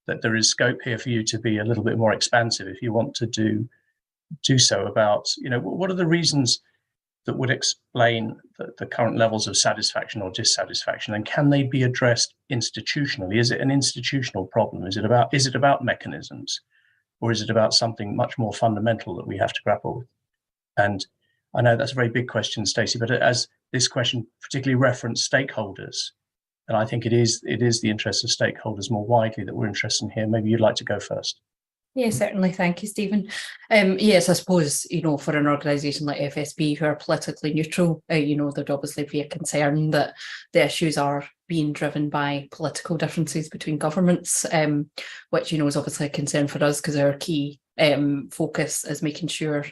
that there is scope here for you to be a little bit more expansive if you want to do so about, you know, what are the reasons that would explain the current levels of satisfaction or dissatisfaction, and can they be addressed institutionally? Is it an institutional problem? Is it about mechanisms, or is it about something much more fundamental that we have to grapple with? And I know that's a very big question, Stacey, but as this question particularly referenced stakeholders, and I think it is the interest of stakeholders more widely that we're interested in here. Maybe you'd like to go first. Yeah, certainly. Thank you, Stephen. Yes, I suppose, you know, for an organisation like FSB, who are politically neutral, you know, there'd obviously be a concern that the issues are being driven by political differences between governments, which, you know, is obviously a concern for us, because our key focus is making sure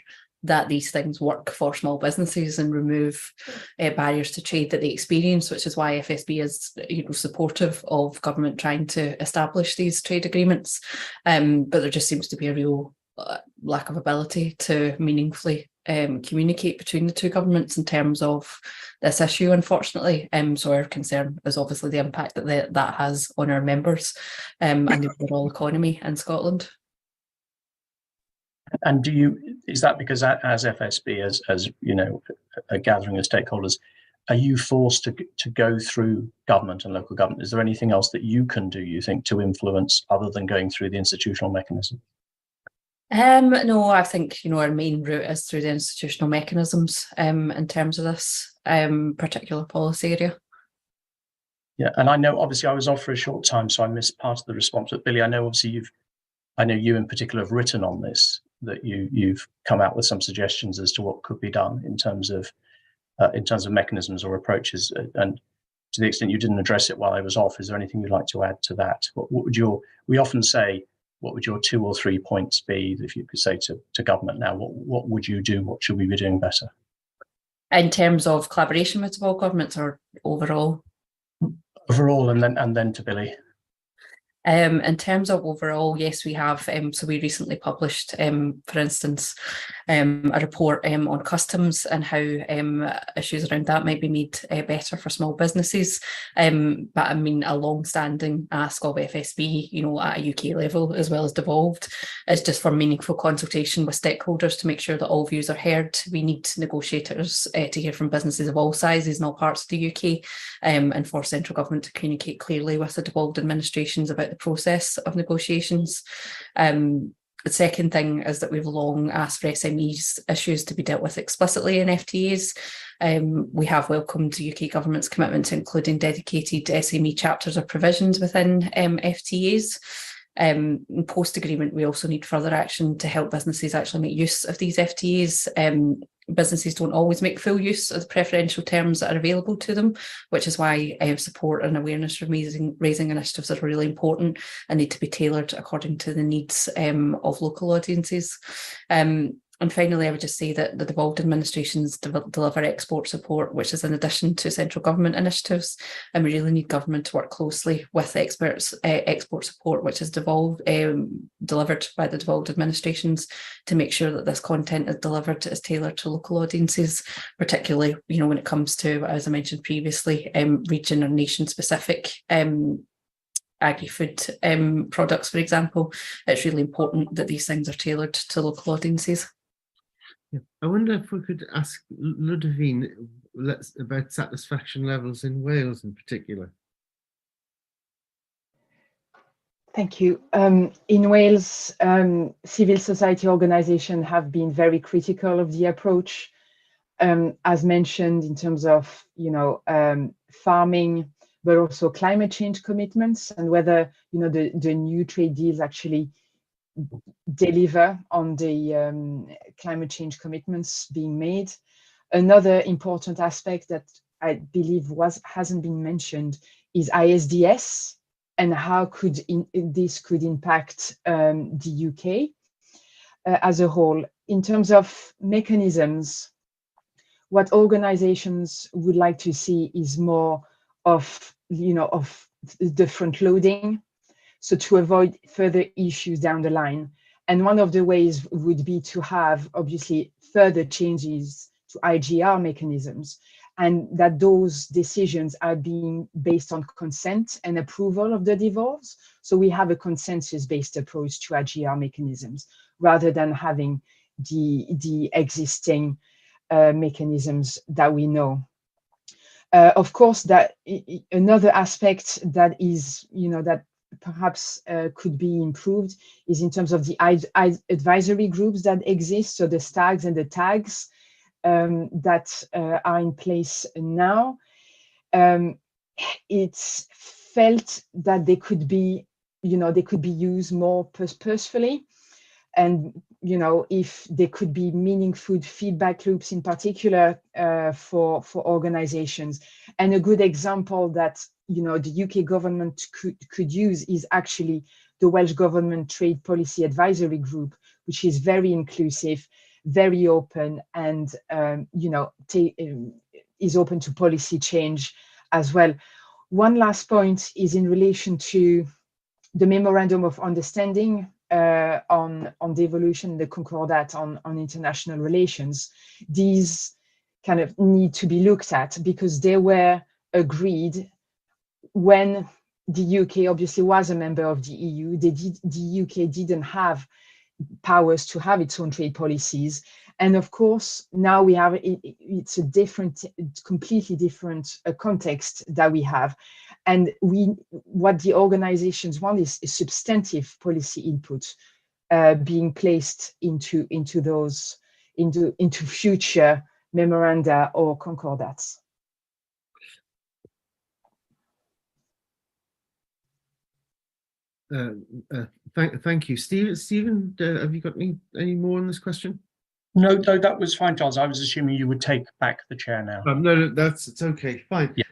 that these things work for small businesses and remove barriers to trade that they experience, which is why FSB is, you know, supportive of government trying to establish these trade agreements. But there just seems to be a real lack of ability to meaningfully communicate between the two governments in terms of this issue, unfortunately. So our concern is obviously the impact that has on our members and the overall economy in Scotland. And is that because as FSB, as you know, a gathering of stakeholders, are you forced to go through government and local government? Is there anything else that you can do, you think, to influence other than going through the institutional mechanism? No, I think, you know, our main route is through the institutional mechanisms in terms of this particular policy area. Yeah, and I know obviously I was off for a short time, so I missed part of the response. But Billy, I know obviously I know you in particular have written on this, that you've come out with some suggestions as to what could be done in terms of mechanisms or approaches. And to the extent you didn't address it while I was off, is there anything you'd like to add to that? What would we often say, what would your 2 or 3 points be if you could say to government now? What would you do? What should we be doing better? In terms of collaboration with devolved governments, or overall? Overall, and then to Billy. In terms of overall, yes, we have. So we recently published, for instance, a report on customs and how issues around that might be made better for small businesses. But I mean, a long-standing ask of FSB, you know, at a UK level as well as devolved, is just for meaningful consultation with stakeholders to make sure that all views are heard. We need negotiators to hear from businesses of all sizes in all parts of the UK, and for central government to communicate clearly with the devolved administrations about the process of negotiations. The second thing is that we've long asked for SMEs issues to be dealt with explicitly in FTAs. We have welcomed the UK government's commitment to including dedicated SME chapters or provisions within FTAs. Post-agreement, we also need further action to help businesses actually make use of these FTAs. Businesses don't always make full use of the preferential terms that are available to them, which is why support and awareness raising initiatives are really important and need to be tailored according to the needs of local audiences. And And finally, I would just say that the devolved administrations deliver export support, which is in addition to central government initiatives, and we really need government to work closely with experts, export support, which is delivered by the devolved administrations, to make sure that this content is delivered as tailored to local audiences, particularly, you know, when it comes to, as I mentioned previously, region or nation specific agri-food products, for example. It's really important that these things are tailored to local audiences. Yeah. I wonder if we could ask Ludovine about satisfaction levels in Wales in particular. Thank you. In Wales, civil society organisations have been very critical of the approach, as mentioned, in terms of, you know, farming, but also climate change commitments, and whether, you know, the new trade deals actually deliver on the climate change commitments being made. Another important aspect that I believe hasn't been mentioned is ISDS, and how this could impact the UK as a whole. In terms of mechanisms, what organizations would like to see is more of, you know, of the front loading, so to avoid further issues down the line. And one of the ways would be to have, obviously, further changes to IGR mechanisms, and that those decisions are being based on consent and approval of the devolves. So we have a consensus-based approach to IGR mechanisms, rather than having the existing mechanisms that we know. Of course, that another aspect that is, you know, that perhaps could be improved is in terms of the advisory groups that exist, so the STAGs and the TAGs that are in place now. It's felt that they could be, you know, they could be used more purposefully, and, you know, if there could be meaningful feedback loops in particular for organizations. And a good example that, you know, the UK government could use is actually the Welsh Government Trade Policy Advisory Group, which is very inclusive, very open, and, you know, is open to policy change as well. One last point is in relation to the Memorandum of Understanding on devolution, the Concordat on international relations. These kind of need to be looked at, because they were agreed when the UK obviously was a member of the EU. The UK didn't have powers to have its own trade policies. And of course, now we have, it's a different, completely different context that we have. And what the organizations want is a substantive policy input being placed into future memoranda or concordats. Thank you, Stephen. Have you got any more on this question? No, that was fine, Charles. I was assuming you would take back the chair now. No, it's okay. Fine. Yeah.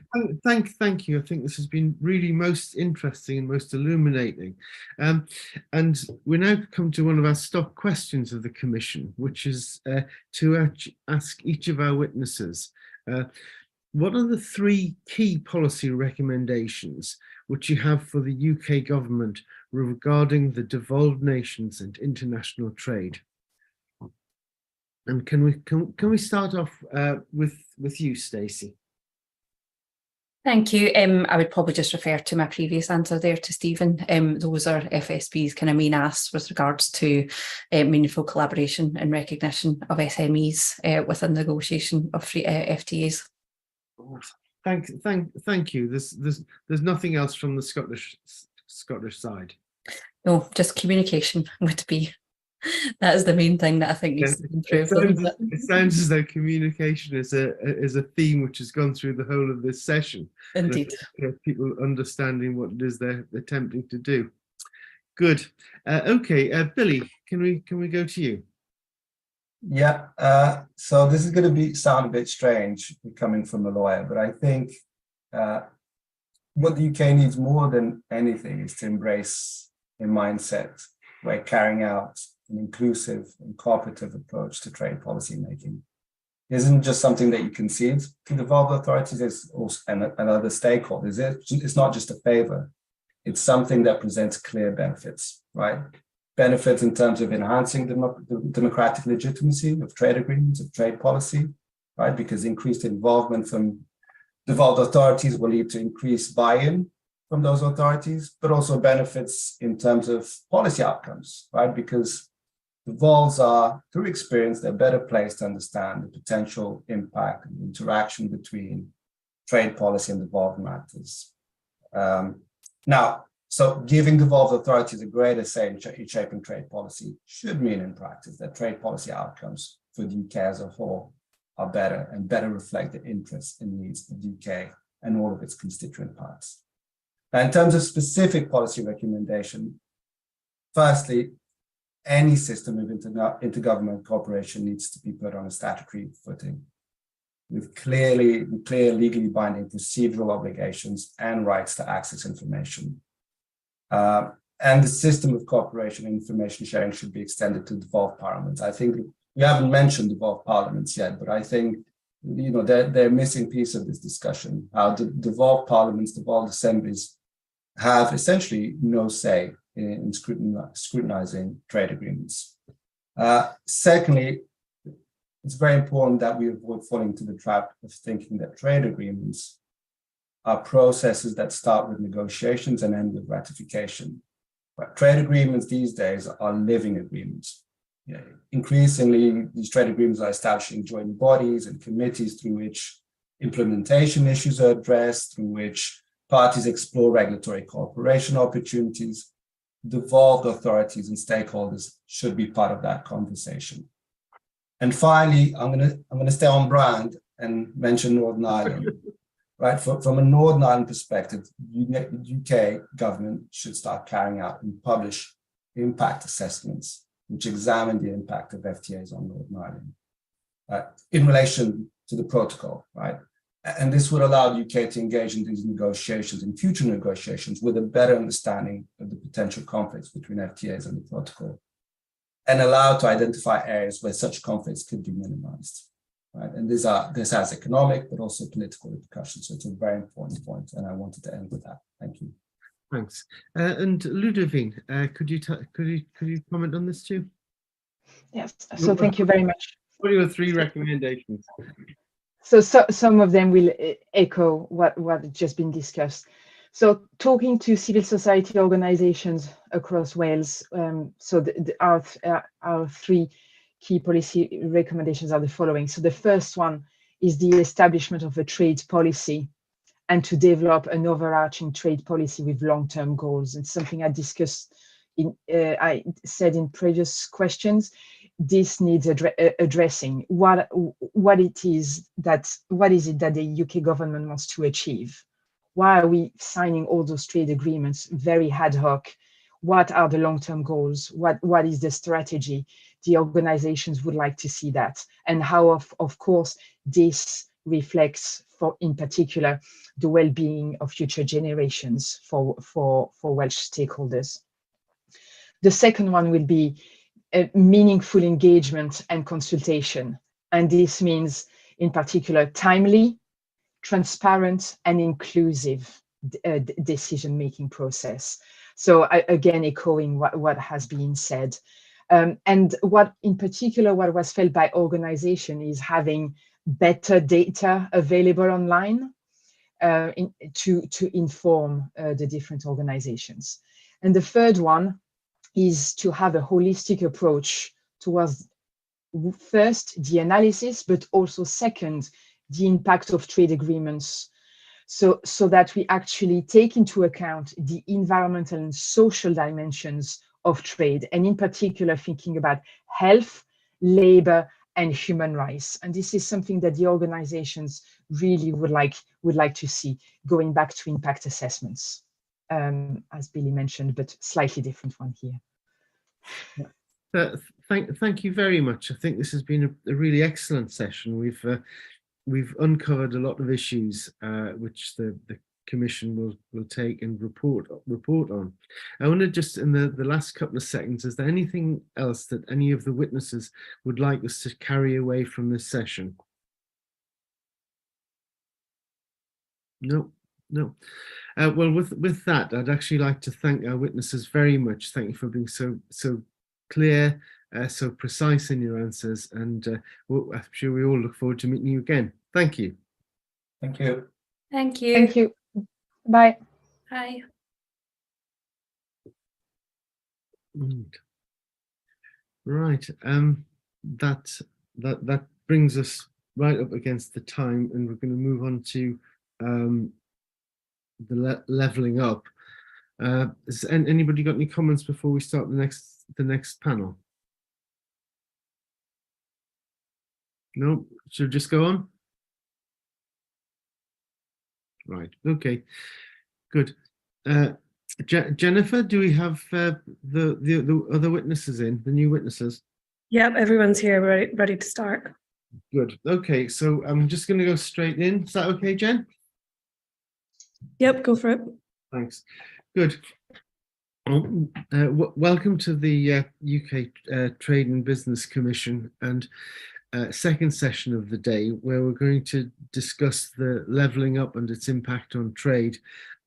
Thank you. I think this has been really most interesting and most illuminating. And we now come to one of our stock questions of the Commission, which is to ask each of our witnesses, what are the 3 key policy recommendations which you have for the UK government regarding the devolved nations and international trade? And can we start off with you, Stacey? Thank you. I would probably just refer to my previous answer there to Stephen. Those are FSB's kind of main asks with regards to meaningful collaboration and recognition of SMEs within the negotiation of free FTAs. Thank you. There's nothing else from the Scottish side. No, just communication would be. That is the main thing that I think needs to be improved. It sounds as though communication is a theme which has gone through the whole of this session. Indeed. People understanding what it is they're attempting to do. Good. Okay, Billy, can we go to you? Yeah. So this is going to sound a bit strange coming from a lawyer, but I think what the UK needs more than anything is to embrace a mindset where carrying out an inclusive and cooperative approach to trade policy making isn't just something that you concede to devolved authorities and other stakeholders. It's not just a favor. It's something that presents clear benefits, right? Benefits in terms of enhancing the democratic legitimacy of trade agreements, of trade policy, right? Because increased involvement from devolved authorities will lead to increased buy-in from those authorities, but also benefits in terms of policy outcomes, right? Because devolves are, through experience, they're better placed to understand the potential impact and interaction between trade policy and devolved matters. So giving devolved authorities a greater say in shaping trade policy should mean in practice that trade policy outcomes for the UK as a whole are better and better reflect the interests and needs of the UK and all of its constituent parts. Now, in terms of specific policy recommendation, firstly, any system of intergovernmental cooperation needs to be put on a statutory footing with clear legally binding procedural obligations and rights to access information. And the system of cooperation and information sharing should be extended to devolved parliaments. I think we haven't mentioned devolved parliaments yet, but I think they're a missing piece of this discussion. How devolved parliaments, devolved assemblies have essentially no say in scrutinizing trade agreements. Secondly, it's very important that we avoid falling into the trap of thinking that trade agreements are processes that start with negotiations and end with ratification. But trade agreements these days are living agreements. Increasingly, these trade agreements are establishing joint bodies and committees through which implementation issues are addressed, through which parties explore regulatory cooperation opportunities. Devolved authorities and stakeholders should be part of that conversation. And finally, I'm gonna stay on brand and mention Northern Ireland. Right, from a Northern Ireland perspective, UK government should start carrying out and publish impact assessments which examine the impact of FTAs on Northern Ireland in relation to the protocol, right? And this would allow the UK to engage in these negotiations and future negotiations with a better understanding of the potential conflicts between FTAs and the protocol, and allow to identify areas where such conflicts could be minimized. Right, and this has economic but also political repercussions. So it's a very important point, and I wanted to end with that. Thank you. Thanks. And Ludovine, could you comment on this too? Yes. So thank you very much. What are your 3 recommendations? So some of them will echo what had just been discussed. So talking to civil society organisations across Wales. Our 3 key policy recommendations are the following. So the first one is the establishment of a trade policy and to develop an overarching trade policy with long-term goals. It's something I discussed I said in previous questions. This needs addressing. What is it that the UK government wants to achieve? Why are we signing all those trade agreements very ad hoc? What are the long-term goals? What is the strategy? The organizations would like to see that, and how of course this reflects, in particular, the well-being of future generations for Welsh stakeholders. The second one will be a meaningful engagement and consultation, and this means in particular timely, transparent and inclusive decision-making process. So again, echoing what has been said. And what was felt by organization is having better data available online to inform the different organizations. And the third one is to have a holistic approach towards, first, the analysis, but also second, the impact of trade agreements, so that we actually take into account the environmental and social dimensions of trade, and in particular thinking about health, labor, and human rights. And this is something that the organizations really would like to see, going back to impact assessments, as Billy mentioned, but slightly different one here. Thank you very much. I think this has been a really excellent session. We've uncovered a lot of issues which the Commission will take and report on. I want to just, in the last couple of seconds, is there anything else that any of the witnesses would like us to carry away from this session? No. Well, with that, I'd actually like to thank our witnesses very much. Thank you for being so clear, so precise in your answers, and I'm sure we all look forward to meeting you again. Thank you. Thank you. Thank you. Thank you. Bye. Bye. Right. That brings us right up against the time, and we're going to move on to the levelling up. Has anybody got any comments before we start the next panel? No, should we just go on? Right. Okay. Good. Jennifer, do we have the other witnesses in, the new witnesses? Yep, everyone's here, ready to start. Good. Okay, so I'm just going to go straight in. Is that okay, Jen? Yep, go for it. Thanks. Good. Welcome to the UK Trade and Business Commission and second session of the day, where we're going to discuss the levelling up and its impact on trade.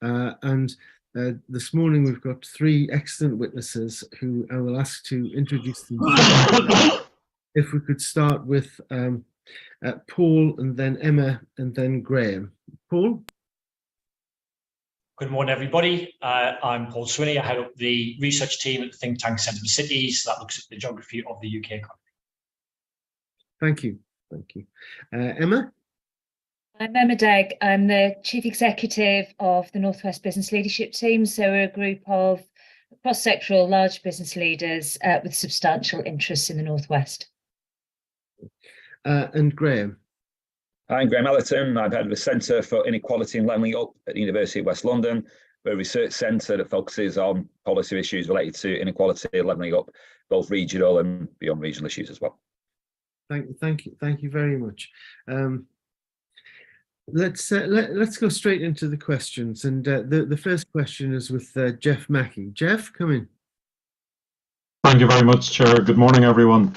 This morning we've got three excellent witnesses who I will ask to introduce themselves. If we could start with Paul, and then Emma, and then Graham. Paul? Good morning, everybody. I'm Paul Swinney. I head up the research team at the think tank Centre for Cities that looks at the geography of the UK economy. Thank you. Thank you. Emma? I'm Emma Degg. I'm the Chief Executive of the North West Business Leadership Team. So we're a group of cross-sectoral large business leaders with substantial interests in the North West. And Graham? I'm Graham Allerton. I'm head of the Centre for Inequality and Levelling Up at the University of West London. We're a research centre that focuses on policy issues related to inequality and levelling up, both regional and beyond regional issues as well. Thank you very much. Let's go straight into the questions, and the first question is with Jeff Mackey. Jeff, come in. Thank you very much, Chair. Good morning, everyone.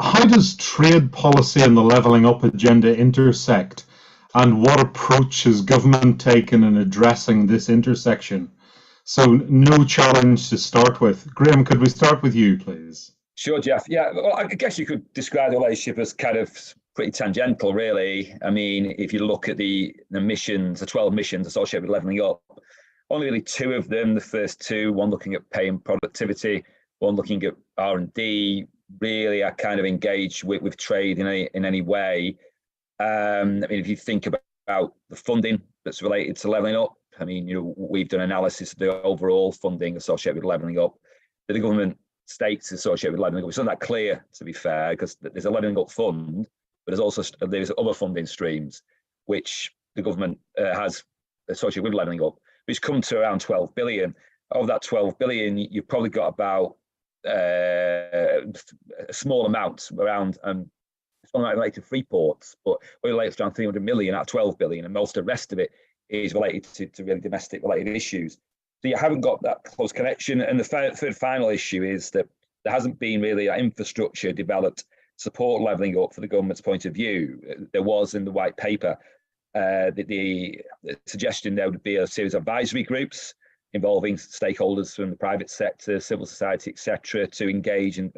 How does trade policy and the levelling up agenda intersect, and what approach has government taken in addressing this intersection? So no challenge to start with. Graham, could we start with you, please? Sure, Jeff. Yeah, well, I guess you could describe the relationship as kind of pretty tangential, really. I mean, if you look at the missions, the 12 missions associated with levelling up, only really two of them, the first two, one looking at pay and productivity, one looking at R&D, really are kind of engaged with trade in any way. I mean, if you think about the funding that's related to levelling up, I mean, we've done analysis of the overall funding associated with levelling up. The government states associated with levelling up, it's not that clear, to be fair, because there's a levelling up fund, but there's other funding streams which the government has associated with levelling up, which come to around 12 billion. Of that 12 billion, you've probably got about a small amount around it's not related to free ports, but it relates to around 300 million out of 12 billion, and most of the rest of it is related to really domestic related issues. So you haven't got that close connection. And the third final issue is that there hasn't been really that infrastructure developed to support levelling up from the government's point of view. There was in the white paper the suggestion there would be a series of advisory groups involving stakeholders from the private sector, civil society, etc., to engage and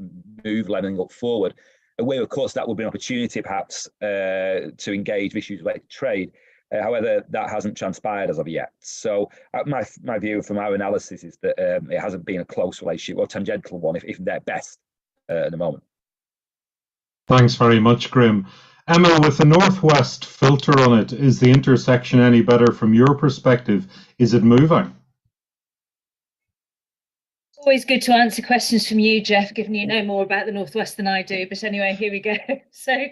move levelling up forward. And where, of course, that would be an opportunity, perhaps, to engage with issues related to trade. However, that hasn't transpired as of yet. So my view from our analysis is that it hasn't been a close relationship, or tangential one, if they're best at the moment. Thanks very much, Graham. Emma, with the Northwest filter on it, is the intersection any better from your perspective? Is it moving? Always good to answer questions from you, Jeff, given you know more about the Northwest than I do. But anyway, here we go. So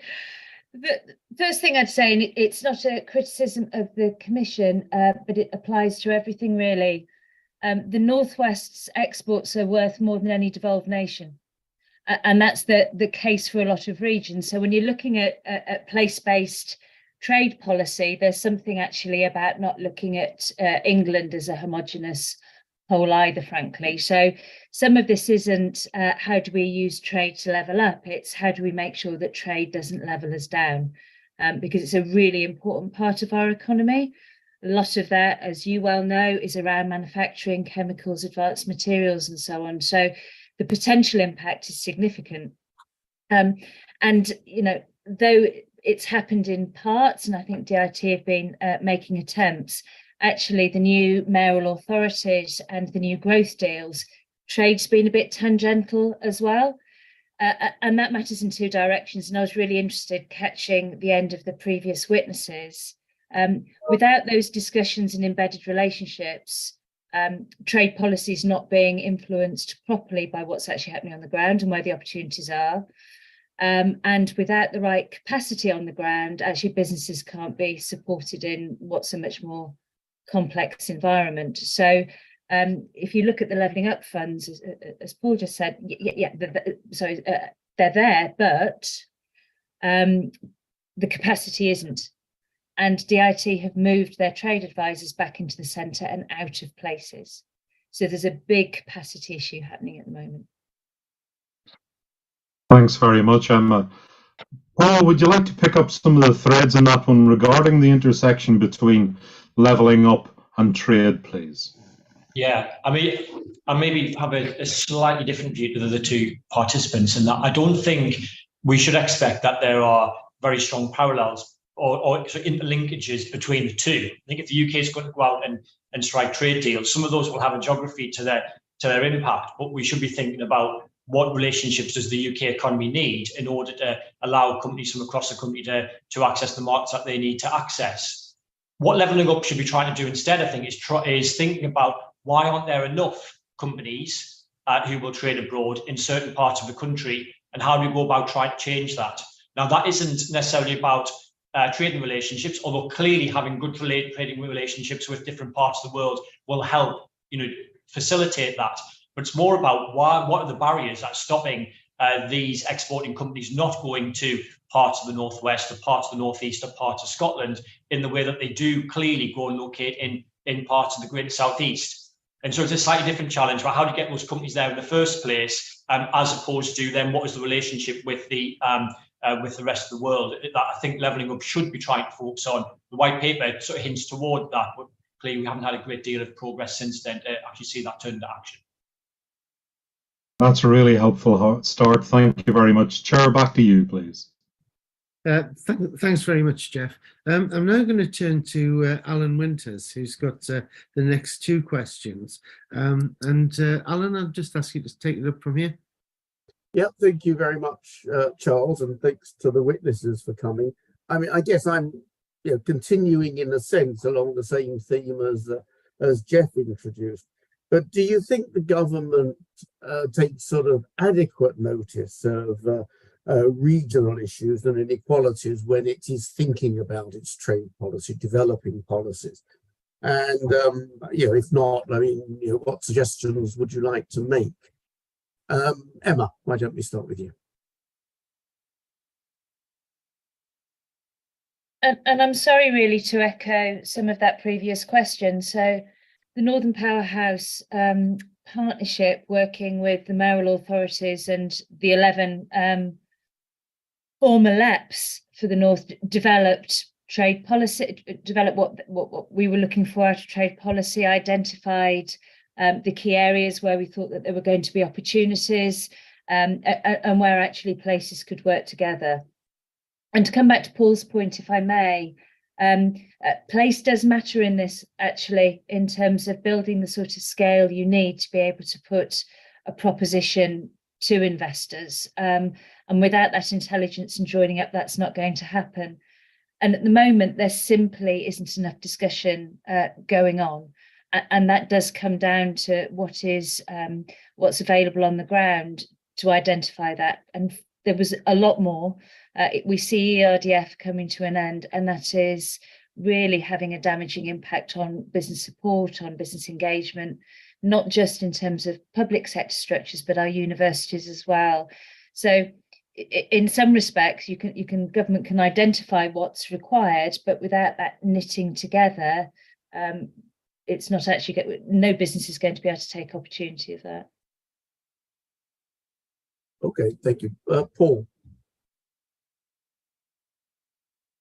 the first thing I'd say, and it's not a criticism of the Commission, but it applies to everything really. The Northwest's exports are worth more than any devolved nation. And that's the case for a lot of regions. So when you're looking at place-based trade policy, there's something actually about not looking at England as a homogenous whole either, frankly. So some of this isn't how do we use trade to level up, it's how do we make sure that trade doesn't level us down, because it's a really important part of our economy. A lot of that, as you well know, is around manufacturing, chemicals, advanced materials, and so on. So the potential impact is significant. And, you know, though it's happened in parts, and I think DIT have been making attempts, actually the new mayoral authorities and the new growth deals, trade's been a bit tangential as well. And that matters in two directions. And I was really interested catching the end of the previous witnesses. Without those discussions and embedded relationships, trade policy is not being influenced properly by what's actually happening on the ground and where the opportunities are. And without the right capacity on the ground, actually businesses can't be supported in what's a much more complex environment. So if you look at the levelling up funds, as Paul just said, they're there, but the capacity isn't. And DIT have moved their trade advisors back into the centre and out of places. So there's a big capacity issue happening at the moment. Thanks very much, Emma. Paul, would you like to pick up some of the threads in that one regarding the intersection between levelling up and trade, please? Yeah, I mean, I maybe have a slightly different view to the two participants in that I don't think we should expect that there are very strong parallels or interlinkages between the two. I think if the UK is going to go out and strike trade deals, some of those will have a geography to their impact, but we should be thinking about what relationships does the UK economy need in order to allow companies from across the country to access the markets that they need to access. What levelling up should be trying to do instead, I think, is thinking about why aren't there enough companies who will trade abroad in certain parts of the country, and how do we go about trying to change that? Now, that isn't necessarily about trading relationships, although clearly having good trading relationships with different parts of the world will help, facilitate that. But it's more about what are the barriers that are stopping these exporting companies not going to parts of the northwest, or parts of the northeast, or parts of Scotland in the way that they do clearly go and locate in parts of the greater southeast. And so it's a slightly different challenge about how to get those companies there in the first place, as opposed to then what is the relationship with the rest of the world. That I think levelling up should be trying to focus on. The white paper sort of hints toward that, but clearly we haven't had a great deal of progress since then to actually see that turn into action. That's a really helpful start. Thank you very much. Chair, back to you, please. Thanks very much, Jeff. I'm now going to turn to Alan Winters, who's got the next two questions. Alan, I'll just ask you to take it up from here. Yeah, thank you very much, Charles, and thanks to the witnesses for coming. I mean, I guess I'm continuing in a sense along the same theme as Jeff introduced. But do you think the government takes sort of adequate notice of regional issues and inequalities when it is thinking about its trade policy, developing policies? And if not, I mean, what suggestions would you like to make? Emma, why don't we start with you? And I'm sorry really to echo some of that previous question. So the Northern Powerhouse partnership, working with the mayoral authorities and the 11 former LEPs for the North, developed trade policy, developed what we were looking for out of trade policy, identified the key areas where we thought that there were going to be opportunities and where actually places could work together. And to come back to Paul's point, if I may, place does matter in this, actually, in terms of building the sort of scale you need to be able to put a proposition to investors. And without that intelligence and joining up, that's not going to happen. And at the moment, there simply isn't enough discussion going on. And that does come down to what's available on the ground to identify that. And there was a lot more. We see ERDF coming to an end, and that is really having a damaging impact on business support, on business engagement, not just in terms of public sector structures, but our universities as well. So in some respects, government can identify what's required, but without that knitting together, it's not actually no business is going to be able to take opportunity of that. Okay, thank you. Paul.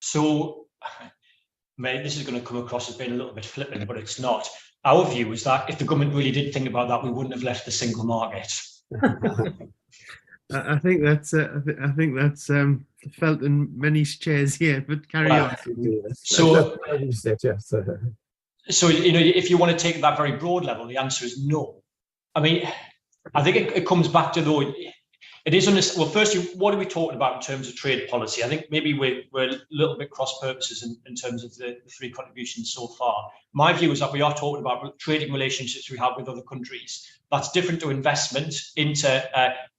So, mate, this is going to come across as being a little bit flippant, but it's not. Our view is that if the government really did think about that, we wouldn't have left the single market. I think that's felt in many chairs here, but carry on. So, yes. So, if you want to take that very broad level, the answer is no. I mean, I think it comes back to, though, it is well, firstly, what are we talking about in terms of trade policy? I think maybe we're a little bit cross purposes in terms of the three contributions so far. My view is that we are talking about trading relationships we have with other countries. That's different to investment into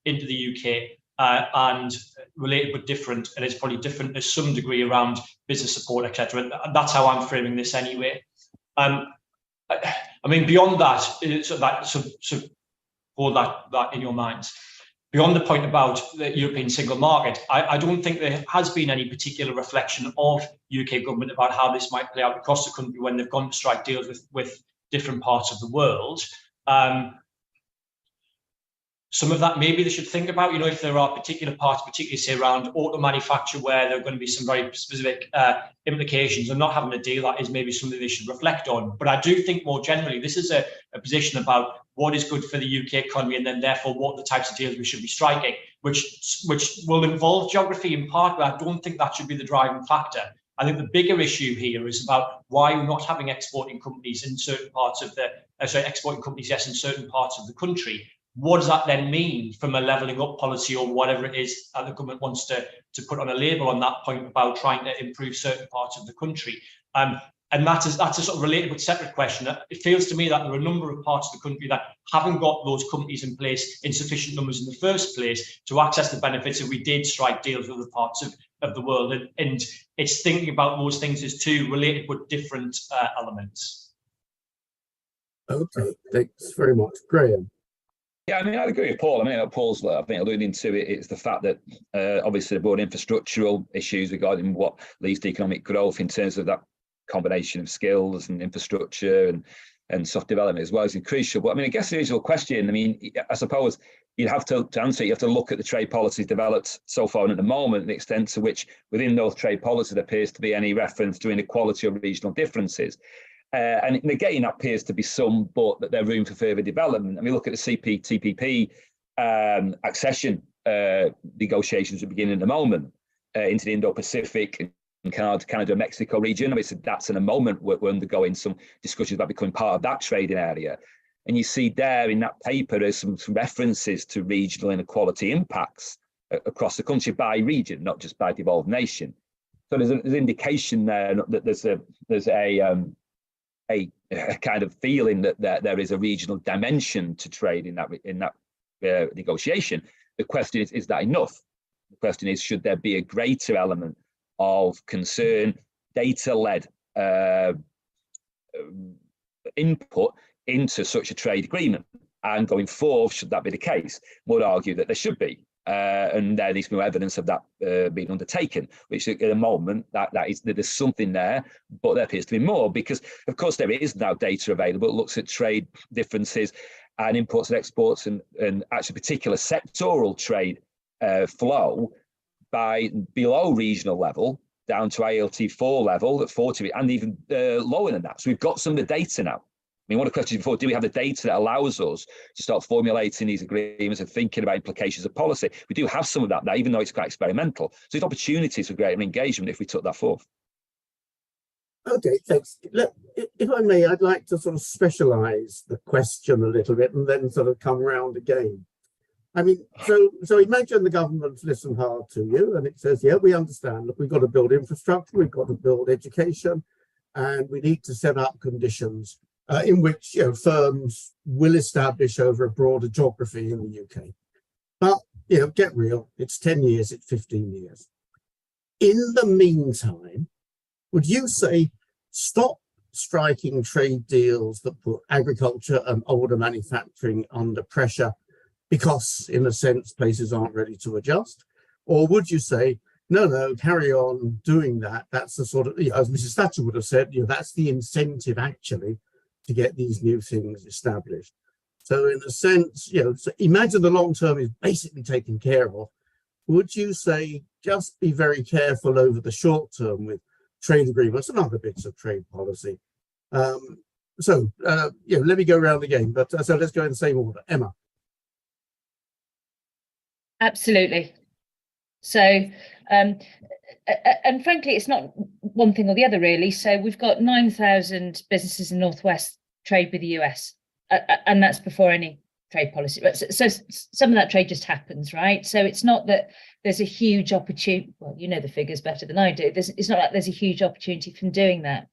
the UK and related but different, and it's probably different to some degree around business support, etc. And that's how I'm framing this anyway. I mean, beyond that, so hold that in your minds. Beyond the point about the European single market, I don't think there has been any particular reflection of UK government about how this might play out across the country when they've gone to strike deals with different parts of the world. Some of that maybe they should think about, if there are particular parts, particularly say around auto manufacture, where there are going to be some very specific implications, and not having a deal that is maybe something they should reflect on. But I do think more generally, this is a position about what is good for the UK economy, and then therefore what the types of deals we should be striking, which will involve geography in part, but I don't think that should be the driving factor. I think the bigger issue here is about why we're not having exporting companies in certain parts of exporting companies, yes, in certain parts of the country. What does that then mean from a levelling up policy or whatever it is that the government wants to put on a label on that point about trying to improve certain parts of the country? And that's a sort of related but separate question. It feels to me that there are a number of parts of the country that haven't got those companies in place in sufficient numbers in the first place to access the benefits if we did strike deals with other parts of the world. And it's thinking about those things as two related but different elements. Okay, thanks very much. Graham. Yeah, I mean, I'd agree with Paul. I mean, Paul's, I think, alluding to it, it's the fact that obviously the broad infrastructural issues regarding what leads to economic growth in terms of that combination of skills and infrastructure and soft development as well is crucial. But I mean, I guess the original question, I mean, I suppose you'd have to answer, you have to look at the trade policies developed so far and at the moment, and the extent to which within those trade policies there appears to be any reference to inequality or regional differences. And again, that appears to be some, but that there's room for further development. I mean, look at the CPTPP accession negotiations are beginning at the moment into the Indo-Pacific and Canada, Mexico region. Obviously, that's in a moment we're undergoing some discussions about becoming part of that trading area. And you see there in that paper, there's some references to regional inequality impacts across the country by region, not just by devolved nation. So there's an indication there that there's a kind of feeling that there is a regional dimension to trade in that negotiation. The question is that enough? The question is, should there be a greater element of concern, data-led input into such a trade agreement? And going forward, should that be the case? Would argue that there should be. And there needs to be evidence of that being undertaken, which at the moment there's something there, but there appears to be more, because of course there is now data available. It looks at trade differences and imports and exports and actually particular sectoral trade flow by below regional level down to ILT4 level at 40 and even lower than that. So we've got some of the data now. I mean, one of the questions before, do we have the data that allows us to start formulating these agreements and thinking about implications of policy? We do have some of that now, even though it's quite experimental. So there's opportunities for greater engagement if we took that forth. Okay, thanks. Look, if I may, I'd like to sort of specialise the question a little bit and then sort of come round again. I mean, so imagine the government's listened hard to you and it says, yeah, we understand. Look, we've got to build infrastructure, we've got to build education, and we need to set up conditions in which firms will establish over a broader geography in the UK. But, get real, it's 10 years, it's 15 years. In the meantime, would you say stop striking trade deals that put agriculture and older manufacturing under pressure because, in a sense, places aren't ready to adjust? Or would you say, no, carry on doing that? That's the sort of, as Mrs. Thatcher would have said, that's the incentive actually to get these new things established. So in a sense, so imagine the long term is basically taken care of. Would you say just be very careful over the short term with trade agreements and other bits of trade policy? Let me go around again, but so let's go in the same order. Emma. Absolutely. So, and frankly, it's not one thing or the other really. So we've got 9,000 businesses in Northwest trade with the US, and that's before any trade policy. So some of that trade just happens, right? So it's not that there's a huge opportunity. Well, you know the figures better than I do. It's not like there's a huge opportunity from doing that.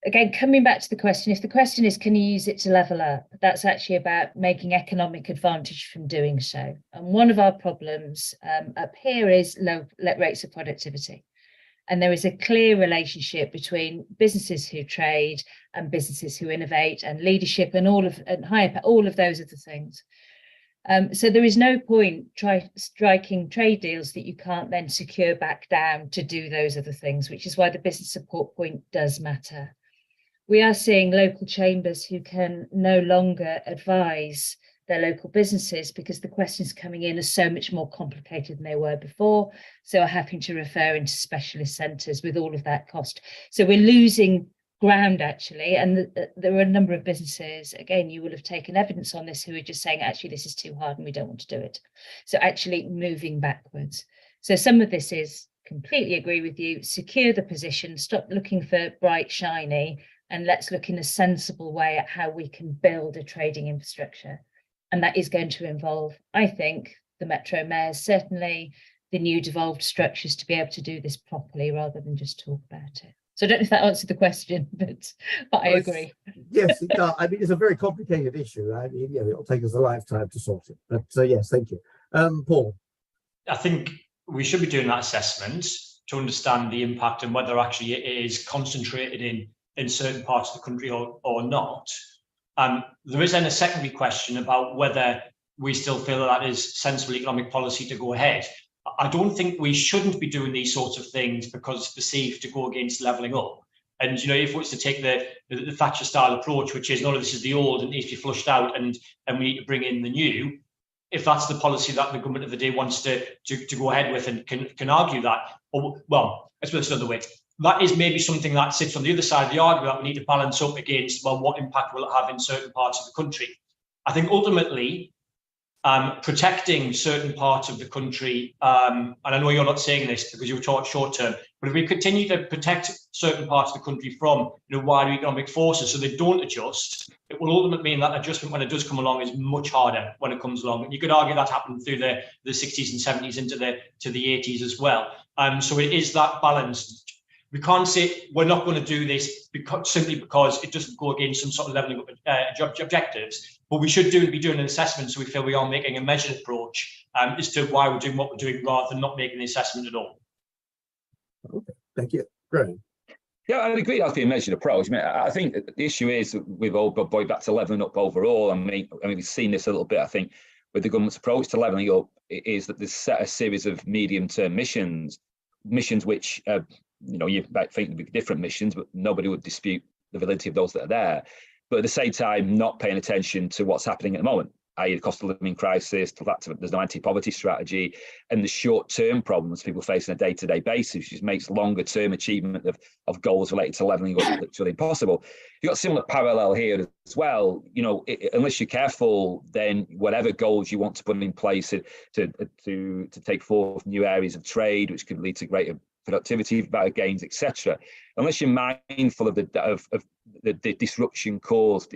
Again, coming back to the question, if the question is, can you use it to level up? That's actually about making economic advantage from doing so. And one of our problems up here is low rates of productivity. And there is a clear relationship between businesses who trade and businesses who innovate and leadership and all of those other things. So there is no point striking trade deals that you can't then secure back down to do those other things, which is why the business support point does matter. We are seeing local chambers who can no longer advise their local businesses because the questions coming in are so much more complicated than they were before. So are having to refer into specialist centres with all of that cost. So we're losing ground actually. And there are a number of businesses, again, you will have taken evidence on this, who are just saying, actually, this is too hard and we don't want to do it. So actually moving backwards. So some of this is completely agree with you, secure the position, stop looking for bright, shiny, and let's look in a sensible way at how we can build a trading infrastructure. And that is going to involve, I think, the Metro mayors, certainly the new devolved structures to be able to do this properly rather than just talk about it. So I don't know if that answered the question, but I agree. Yes, it does. I mean, it's a very complicated issue. I mean, it'll take us a lifetime to sort it. But yes, thank you. Paul. I think we should be doing that assessment to understand the impact and whether actually it is concentrated in certain parts of the country or not. There is then a secondary question about whether we still feel that is sensible economic policy to go ahead. I don't think we shouldn't be doing these sorts of things because it's perceived to go against levelling up. And, if it was to take the Thatcher style approach, which is, no, this is the old and needs to be flushed out and we need to bring in the new, if that's the policy that the government of the day wants to go ahead with and can argue that, well, let's put this another way. That is maybe something that sits on the other side of the argument that we need to balance up against, well, what impact will it have in certain parts of the country? I think ultimately, protecting certain parts of the country, and I know you're not saying this because you were taught short term, but if we continue to protect certain parts of the country from wider economic forces so they don't adjust, it will ultimately mean that adjustment when it does come along is much harder when it comes along. And you could argue that happened through the 60s and 70s into the 80s as well. So it is that balance. We can't say we're not going to do this simply because it doesn't go against some sort of levelling up objectives. But we should be doing an assessment so we feel we are making a measured approach as to why we're doing what we're doing rather than not making the assessment at all. Okay, thank you. Great. Yeah, I agree. That's been a measured approach. I mean, I think the issue is we've all got back to levelling up overall. I mean, we've seen this a little bit. I think with the government's approach to levelling up is that there's set a series of medium-term missions which. You might think would be different missions, but nobody would dispute the validity of those that are there. But at the same time, not paying attention to what's happening at the moment, i.e. the cost of living crisis, the fact that there's no anti-poverty strategy, and the short-term problems people face on a day-to-day basis, which makes longer-term achievement of goals related to levelling up literally impossible. You've got a similar parallel here as well. Unless you're careful, then whatever goals you want to put in place to take forth new areas of trade, which could lead to greater productivity, better gains, etc. Unless you're mindful of the disruption caused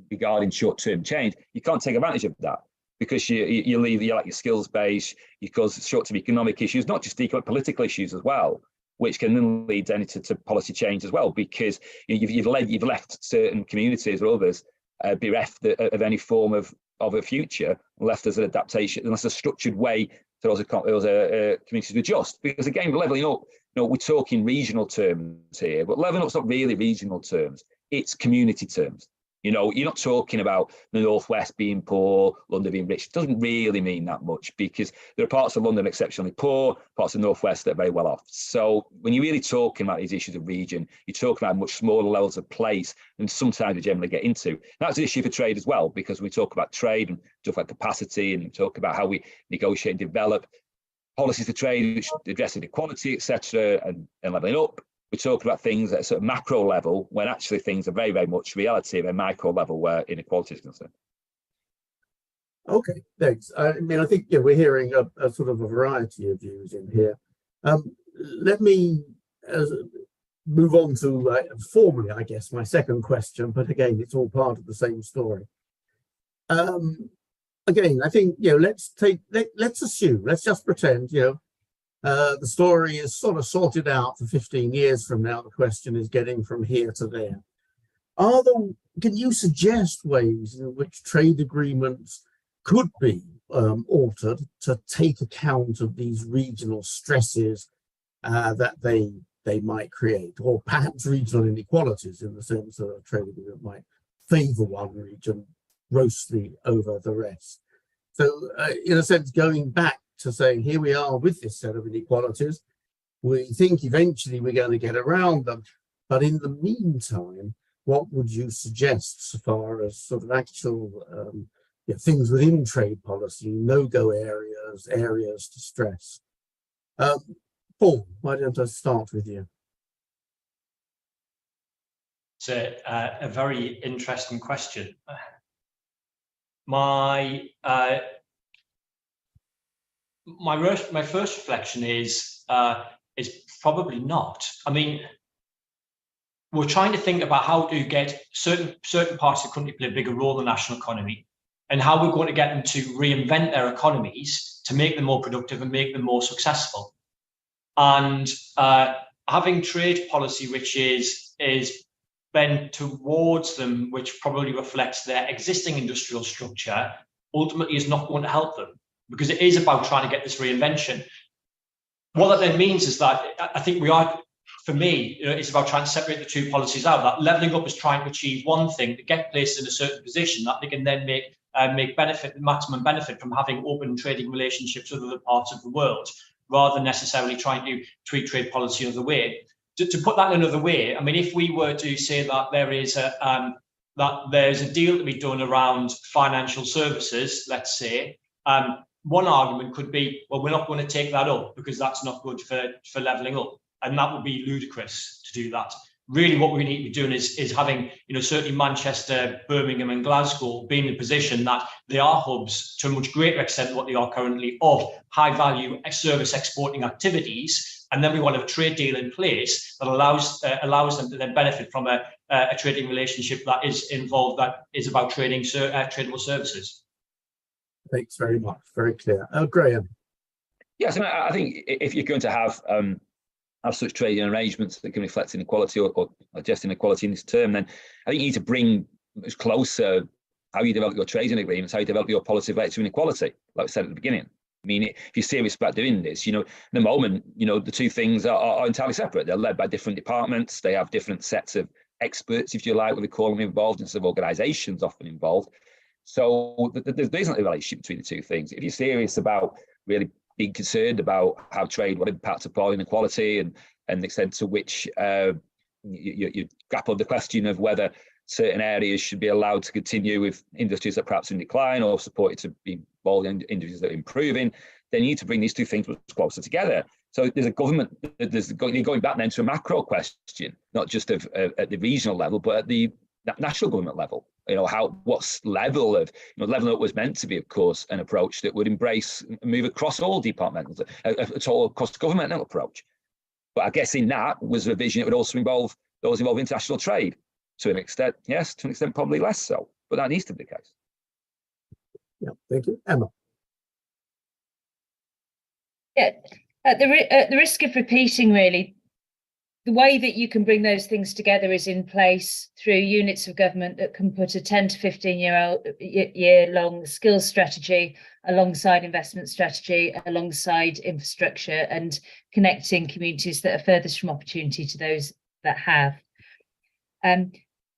regarding short-term change, you can't take advantage of that because you lack your skills base. You cause short-term economic issues, not just political issues as well, which can then lead to policy change as well, because you've left certain communities or others bereft of any form of a future, left as an adaptation, unless a structured way for those communities to adjust. Because again, levelling up, we're talking regional terms here, but levelling up's not really regional terms, it's community terms. You know, you're not talking about the Northwest being poor, London being rich. It doesn't really mean that much, because there are parts of London exceptionally poor, parts of the Northwest that are very well off. So when you're really talking about these issues of region, you're talking about much smaller levels of place than sometimes we generally get into. That's an issue for trade as well, because we talk about trade and talk about capacity and talk about how we negotiate and develop policies for trade which address inequality, etc., and levelling up. We talk about things at a sort of macro level when actually things are very, very much reality at a micro level where inequality is concerned. Okay, thanks. I mean, I think we're hearing a sort of a variety of views in here. Let me move on to formally, I guess, my second question, but again, it's all part of the same story. Again, I think, let's assume, let's just pretend, the story is sort of sorted out for 15 years from now. The question is getting from here to there. Can you suggest ways in which trade agreements could be altered to take account of these regional stresses that they might create, or perhaps regional inequalities, in the sense that a trade agreement might favour one region grossly over the rest? So, in a sense, going back to saying, here we are with this set of inequalities, we think eventually we're going to get around them, but in the meantime, what would you suggest so far as sort of actual things within trade policy, no-go areas to stress? Paul, why don't I start with you? It's a very interesting question. My first reflection is probably not. I mean, we're trying to think about how to get certain parts of the country play a bigger role in the national economy, and how we're going to get them to reinvent their economies to make them more productive and make them more successful. And having trade policy which is bent towards them, which probably reflects their existing industrial structure, ultimately is not going to help them, because it is about trying to get this reinvention. What that then means is that I think for me, it's about trying to separate the two policies out. That levelling up is trying to achieve one thing, to get placed in a certain position that they can then make maximum benefit from having open trading relationships with other parts of the world, rather than necessarily trying to tweak trade policy another way. To put that another way, I mean, if we were to say that there's a deal to be done around financial services, let's say, one argument could be, well, we're not going to take that up because that's not good for levelling up, and that would be ludicrous to do that. Really, what we need to be doing is having, certainly Manchester, Birmingham, and Glasgow being in a position that they are hubs to a much greater extent than what they are currently of high-value service exporting activities. And then we want a trade deal in place that allows them to then benefit from a trading relationship that is involved, that is about trading tradable services. Thanks very much. Very clear. Graham. Yes, I think if you're going to have such trading arrangements that can reflect inequality or adjust inequality in this term, then I think you need to bring as closer how you develop your trading agreements, how you develop your policy related to inequality, like I said at the beginning. I mean, if you're serious about doing this, at the moment, the two things are entirely separate. They're led by different departments. They have different sets of experts, if you like, we call them involved, instead of organisations often involved. So there isn't a relationship between the two things. If you're serious about really being concerned about how trade will impact upon inequality and the extent to which you grapple the question of whether certain areas should be allowed to continue with industries that perhaps in decline or supported to be involved in industries that are improving, then you need to bring these two things much closer together. So there's a government, you're going back then to a macro question, not just at the regional level, but at the national government level. What level of, levelling up was meant to be, of course, an approach that would embrace and move across all departmental, across governmental approach. But I guess in that was a vision it would also involve those involved in international trade. To an extent, yes. To an extent, probably less so. But that needs to be the case. Yeah, thank you. Emma. Yeah, at the risk of repeating, really, the way that you can bring those things together is in place through units of government that can put a 10 to 15 year long skills strategy alongside investment strategy, alongside infrastructure, and connecting communities that are furthest from opportunity to those that have.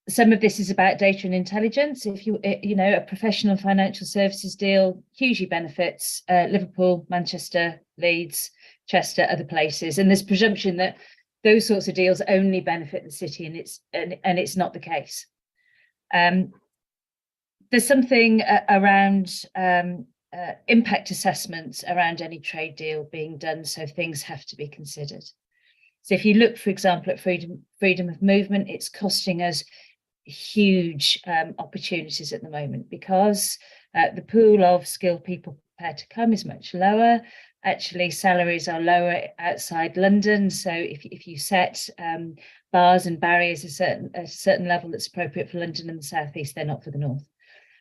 Some of this is about data and intelligence. If a professional financial services deal hugely benefits Liverpool, Manchester, Leeds, Chester, other places, and there's presumption that those sorts of deals only benefit the city, and it's not the case. There's something around impact assessments around any trade deal being done, so things have to be considered. So if you look, for example, at freedom of movement, it's costing us huge opportunities at the moment because the pool of skilled people prepared to come is much lower. Actually, salaries are lower outside London. So if you set bars and barriers at a certain level that's appropriate for London and the South East, they're not for the North.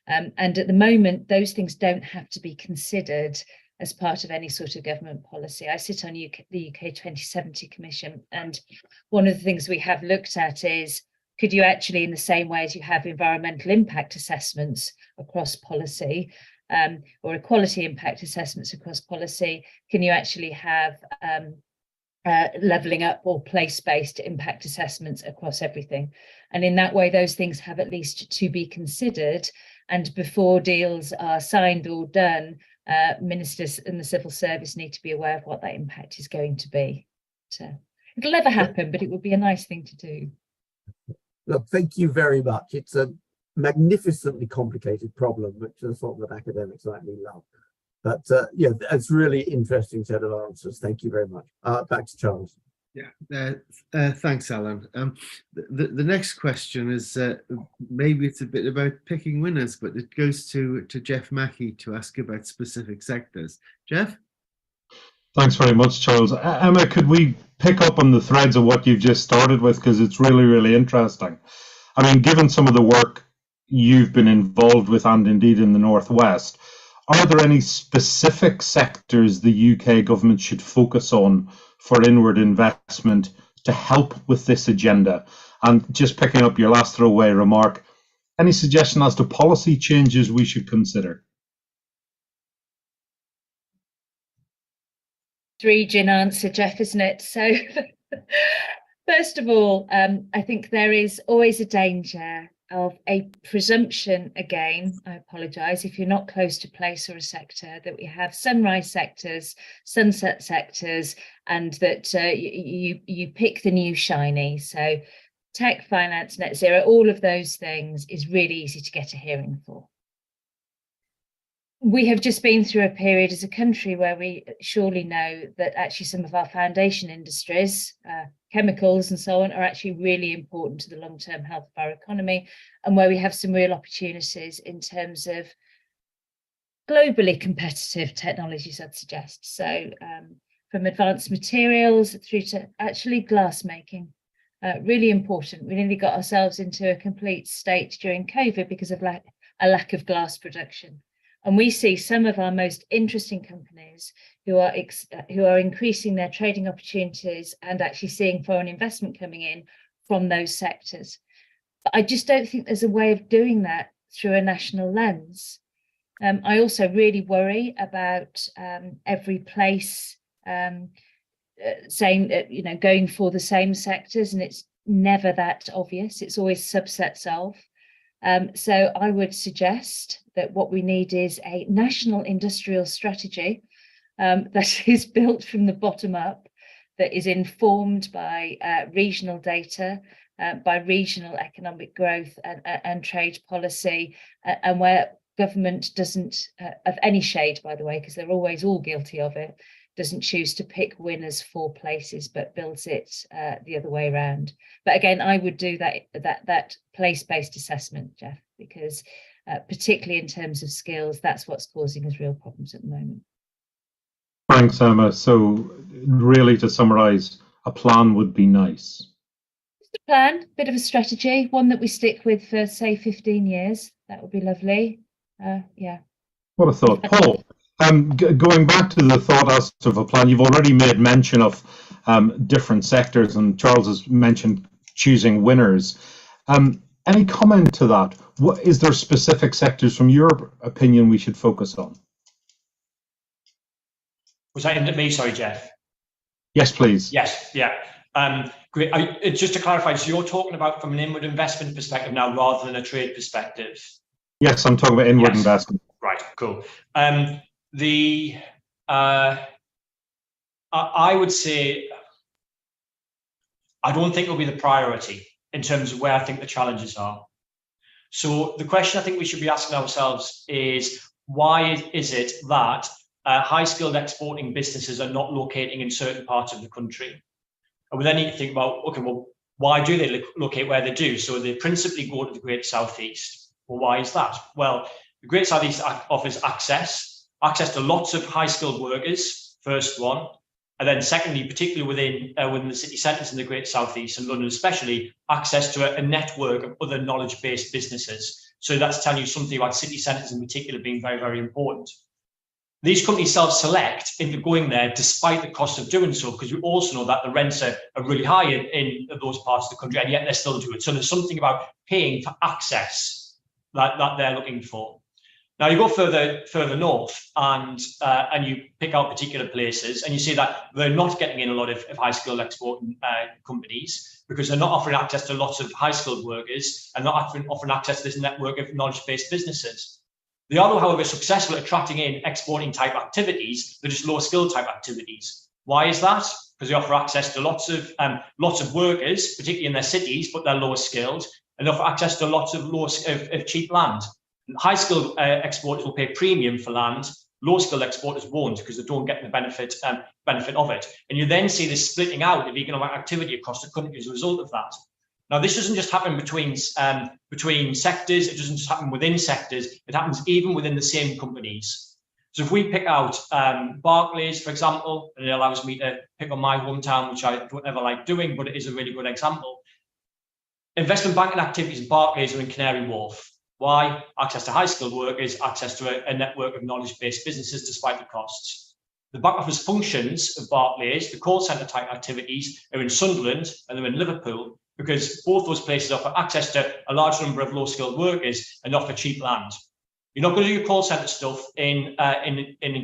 And at the moment, those things don't have to be considered as part of any sort of government policy. I sit on the UK 2070 Commission, and one of the things we have looked at is, could you actually, in the same way as you have environmental impact assessments across policy, or equality impact assessments across policy, can you actually have levelling up or place-based impact assessments across everything? And in that way, those things have at least to be considered. And before deals are signed or done, ministers and the civil service need to be aware of what that impact is going to be. So it'll never happen, but it would be a nice thing to do. Look, thank you very much. It's a magnificently complicated problem, which is what the academics like me love. But yeah, it's really interesting set of answers. Thank you very much. Back to Charles. Yeah, thanks, Alan. The next question is maybe it's a bit about picking winners, but it goes to Jeff Mackey to ask about specific sectors. Jeff? Thanks very much, Charles. Emma, could we pick up on the threads of what you've just started with, because it's really, really interesting. I mean, given some of the work you've been involved with, and indeed in the Northwest, are there any specific sectors the UK government should focus on for inward investment to help with this agenda? And just picking up your last throwaway remark, any suggestion as to policy changes we should consider? Three-gin answer, Jeff, isn't it? So first of all, I think there is always a danger of a presumption, again, I apologise if you're not close to place or a sector, that we have sunrise sectors, sunset sectors, and that you pick the new shiny. So tech, finance, net zero, all of those things is really easy to get a hearing for. We have just been through a period as a country where we surely know that actually some of our foundation industries, chemicals and so on, are actually really important to the long-term health of our economy, and where we have some real opportunities in terms of globally competitive technologies, I'd suggest. So from advanced materials through to actually glass making, really important. We nearly got ourselves into a complete state during COVID because of a lack of glass production. And we see some of our most interesting companies who are increasing their trading opportunities and actually seeing foreign investment coming in from those sectors. But I just don't think there's a way of doing that through a national lens. I also really worry about every place saying that, going for the same sectors, and it's never that obvious. It's always subsets of. So I would suggest that what we need is a national industrial strategy that is built from the bottom up, that is informed by regional data, by regional economic growth and trade policy, and where government doesn't, of any shade, by the way, because they're always all guilty of it, doesn't choose to pick winners for places, but builds it the other way around. But again, I would do that place-based assessment, Jeff, because particularly in terms of skills, that's what's causing us real problems at the moment. Thanks, Emma. So really, to summarise, a plan would be nice. Just a plan, bit of a strategy, one that we stick with for, say, 15 years. That would be lovely. Yeah. What a thought. Paul, going back to the thought as of a plan, you've already made mention of different sectors, and Charles has mentioned choosing winners. Any comment to that? Is there specific sectors, from your opinion, we should focus on? Was that aimed at me? Sorry, Jeff. Yes, please. Yes, yeah. Great. Just to clarify, so you're talking about from an inward investment perspective now rather than a trade perspective? Yes, I'm talking about inward investment. Right, cool. I would say, I don't think it'll be the priority in terms of where I think the challenges are. So the question I think we should be asking ourselves is, why is it that high-skilled exporting businesses are not locating in certain parts of the country? And we then need to think about, okay, well, why do they locate where they do? So they principally go to the Great Southeast. Well, why is that? Well, the Great Southeast offers access to lots of high-skilled workers, first one. And then secondly, particularly within the city centres in the Great Southeast and London especially, access to a network of other knowledge-based businesses. So that's telling you something about city centres in particular being very, very important. These companies self-select into going there despite the cost of doing so, because we also know that the rents are really high in those parts of the country, and yet they still do it. So there's something about paying for access that they're looking for. Now you go further north and you pick out particular places and you see that they're not getting in a lot of high-skilled exporting companies because they're not offering access to lots of high-skilled workers and not offering access to this network of knowledge-based businesses. They are, however, successful at attracting in exporting type activities. They're just lower skill type activities. Why is that? Because they offer access to lots of workers, particularly in their cities, but they're lower skilled, and they offer access to lots of cheap land. High skilled exporters will pay premium for land. Low skilled exporters won't because they don't get the benefit of it. And you then see this splitting out of economic activity across the country as a result of that. Now, this doesn't just happen between sectors. It doesn't just happen within sectors. It happens even within the same companies. So if we pick out Barclays, for example, and it allows me to pick on my hometown, which I don't ever like doing, but it is a really good example. Investment banking activities in Barclays are in Canary Wharf. Why? Access to high-skilled workers, access to a network of knowledge-based businesses despite the costs. The back office functions of Barclays, the call centre type activities, are in Sunderland and they're in Liverpool, because both those places offer access to a large number of low-skilled workers and offer cheap land. You're not going to do your call centre stuff in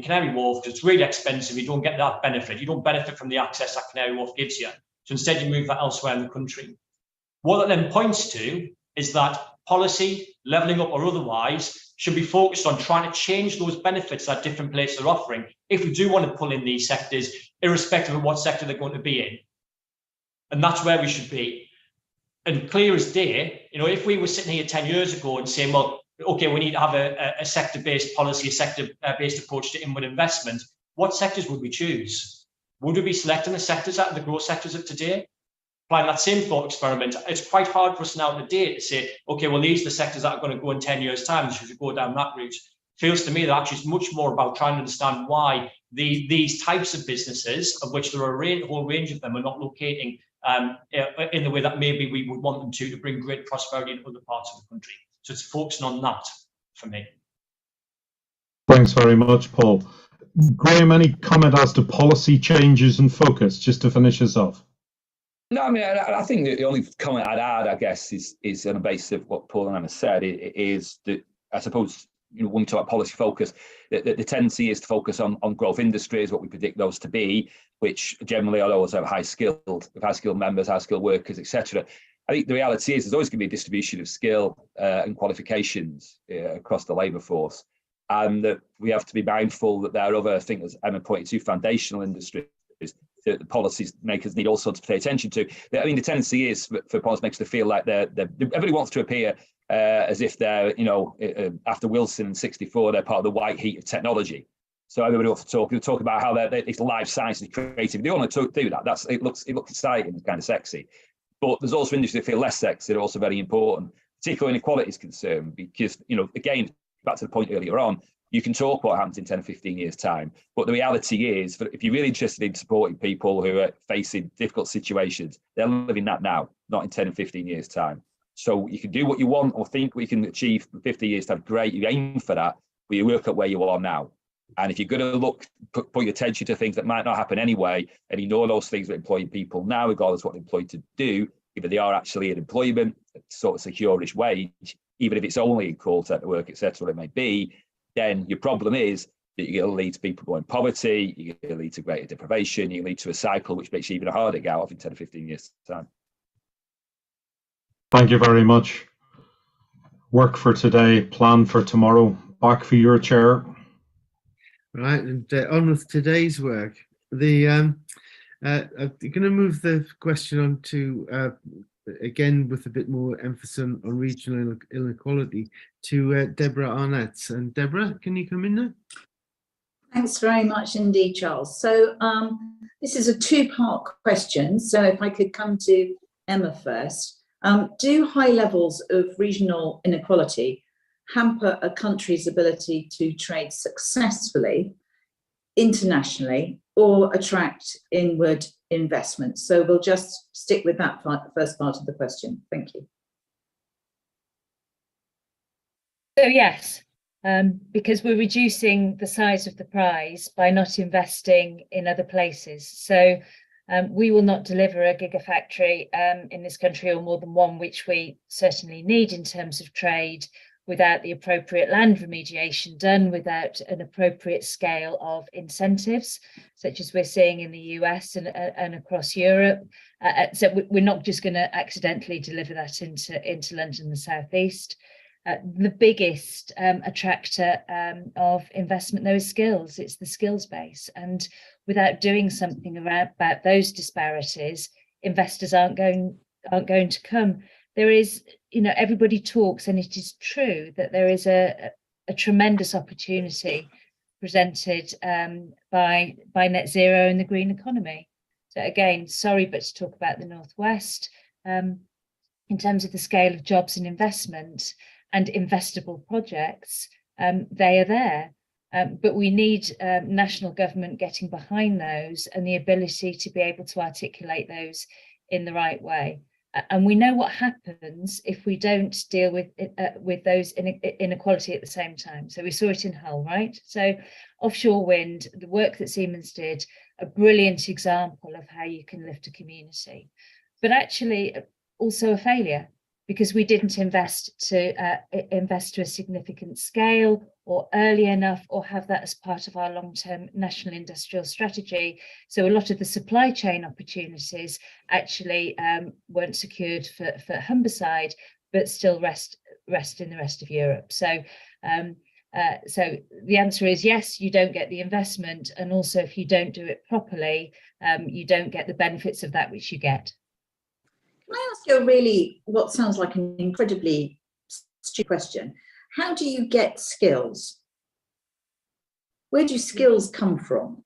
Canary Wharf because it's really expensive. You don't get that benefit. You don't benefit from the access that Canary Wharf gives you. So instead, you move that elsewhere in the country. What that then points to is that policy, levelling up or otherwise, should be focused on trying to change those benefits that different places are offering if we do want to pull in these sectors, irrespective of what sector they're going to be in. And that's where we should be. And clear as day, if we were sitting here 10 years ago and saying, well, okay, we need to have a sector-based policy, a sector-based approach to inward investment, what sectors would we choose? Would we be selecting the sectors out of the growth sectors of today? Applying that same thought experiment, it's quite hard for us now today to say, okay, well, these are the sectors that are going to go in 10 years' time, should we go down that route? It feels to me that actually it's much more about trying to understand why these types of businesses, of which there are a whole range of them, are not locating in the way that maybe we would want them to bring great prosperity in other parts of the country. So it's focusing on that for me. Thanks very much, Paul. Graham, any comment as to policy changes and focus, just to finish us off? No, I mean, I think the only comment I'd add, I guess, is on the basis of what Paul and Anna said, is that I suppose, when we talk about policy focus, the tendency is to focus on growth industries, what we predict those to be, which generally are always have high-skilled members, high-skilled workers, etc. I think the reality is there's always going to be a distribution of skill and qualifications across the labour force, and that we have to be mindful that there are other things, as Emma pointed to, foundational industries that the policy makers need also to pay attention to. I mean, the tendency is for policymakers to feel like everybody wants to appear as if they're, after Wilson in '64, they're part of the white heat of technology. So everybody wants to talk about how it's life science and creative. They want to do that. It looks exciting and kind of sexy. But there's also industries that feel less sexy. They're also very important, particularly when equality is concerned, because, again, back to the point earlier on, you can talk what happens in 10 or 15 years' time. But the reality is, if you're really interested in supporting people who are facing difficult situations, they're living that now, not in 10 and 15 years' time. So you can do what you want or think we can achieve in 50 years' time. Great, you aim for that, but you work at where you are now. And if you're going to put your attention to things that might not happen anyway, and ignore those things that employ people now, regardless of what they're employed to do, if they are actually in employment, sort of secure-ish wage, even if it's only in call centre work, etc., what it may be, then your problem is you're going to lead to people going poverty, you're going to lead to greater deprivation, you lead to a cycle which makes you even harder to get out of in 10 or 15 years' time. Thank you very much. Work for today, plan for tomorrow. Back for your chair. Right, and on with today's work. I'm going to move the question on to, again, with a bit more emphasis on regional inequality, to Deborah Arnett. And Deborah, can you come in now? Thanks very much indeed, Charles. So this is a two-part question. So if I could come to Emma first. Do high levels of regional inequality hamper a country's ability to trade successfully internationally or attract inward investment? So we'll just stick with that first part of the question. Thank you. So yes, because we're reducing the size of the prize by not investing in other places. So we will not deliver a gigafactory in this country, or more than one, which we certainly need in terms of trade, without the appropriate land remediation done, without an appropriate scale of incentives, such as we're seeing in the US and across Europe. So we're not just going to accidentally deliver that into London and the Southeast. The biggest attractor of investment, though, is skills. It's the skills base. And without doing something about those disparities, investors aren't going to come. There is, everybody talks, and it is true that there is a tremendous opportunity presented by net zero and the green economy. So again, sorry, but to talk about the Northwest, in terms of the scale of jobs and investment and investable projects, they are there. But we need national government getting behind those and the ability to be able to articulate those in the right way. And we know what happens if we don't deal with those inequality at the same time. So we saw it in Hull, right? So offshore wind, the work that Siemens did, a brilliant example of how you can lift a community, but actually also a failure, because we didn't invest to a significant scale or early enough, or have that as part of our long-term national industrial strategy. So a lot of the supply chain opportunities actually weren't secured for Humberside, but still rest in the rest of Europe. So so the answer is yes, you don't get the investment, and also if you don't do it properly, you don't get the benefits of that which you get. Can I ask you a really, what sounds like an incredibly stupid question? How do you get skills? Where do skills come from?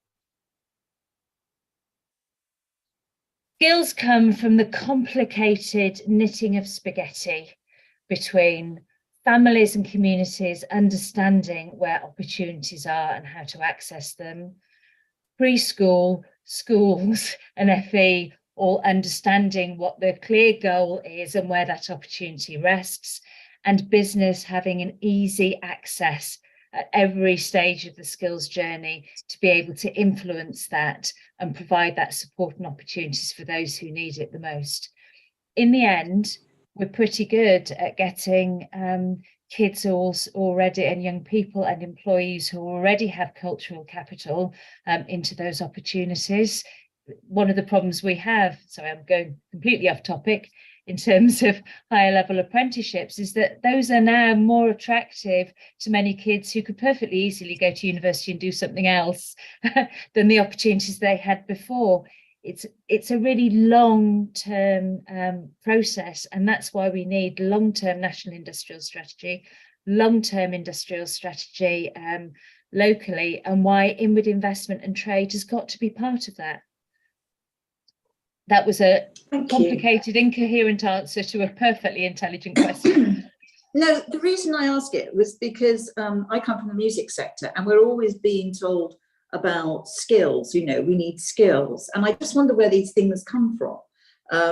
Skills come from the complicated knitting of spaghetti between families and communities understanding where opportunities are and how to access them, preschool, schools and FE all understanding what the clear goal is and where that opportunity rests, and business having an easy access at every stage of the skills journey to be able to influence that and provide that support and opportunities for those who need it the most. In the end, we're pretty good at getting kids already, and young people and employees who already have cultural capital into those opportunities. One of the problems we have, so I'm going completely off topic, in terms of higher level apprenticeships, is that those are now more attractive to many kids who could perfectly easily go to university and do something else than the opportunities they had before. It's a really long-term process, and that's why we need long-term national industrial strategy, long-term industrial strategy locally, and why inward investment and trade has got to be part of that. That was a complicated, incoherent answer to a perfectly intelligent question. No, the reason I ask it was because I come from the music sector, and we're always being told about skills, we need skills. And I just wonder where these things come from,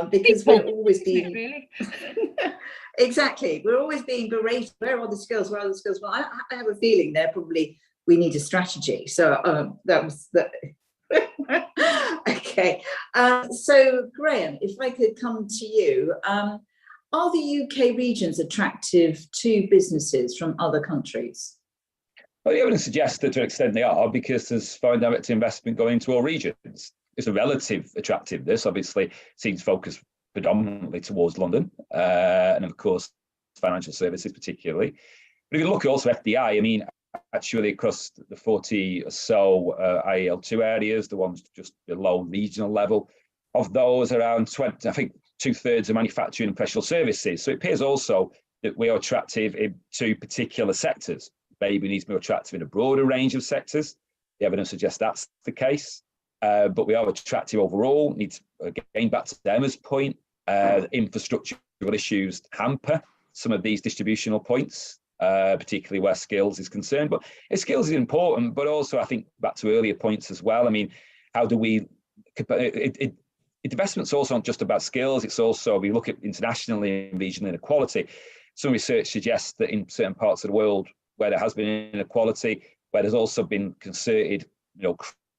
because we're always being... Really? Exactly, we're always being berated. Where are the skills? Where are the skills? Well, I have a feeling we need a strategy. So that was the... Okay, so Graham, if I could come to you, are the UK regions attractive to businesses from other countries? Well, the evidence suggests that to an extent they are, because there's foreign direct investment going into all regions. It's a relative attractiveness, obviously, seems focused predominantly towards London, and of course, financial services particularly. But if you look at also FDI, I mean, actually across the 40 or so IEL2 areas, the ones just below regional level, of those around 20, I think 2/3 are manufacturing and professional services. So it appears also that we are attractive to particular sectors. Maybe we need to be attractive in a broader range of sectors. The evidence suggests that's the case. But we are attractive overall. Need to, again, back to Emma's point, infrastructural issues hamper some of these distributional points, particularly where skills is concerned. But skills is important, but also I think back to earlier points as well. I mean, how do we, investment's also not just about skills, it's also, we look at internationally and regional inequality. Some research suggests that in certain parts of the world where there has been inequality, where there's also been concerted,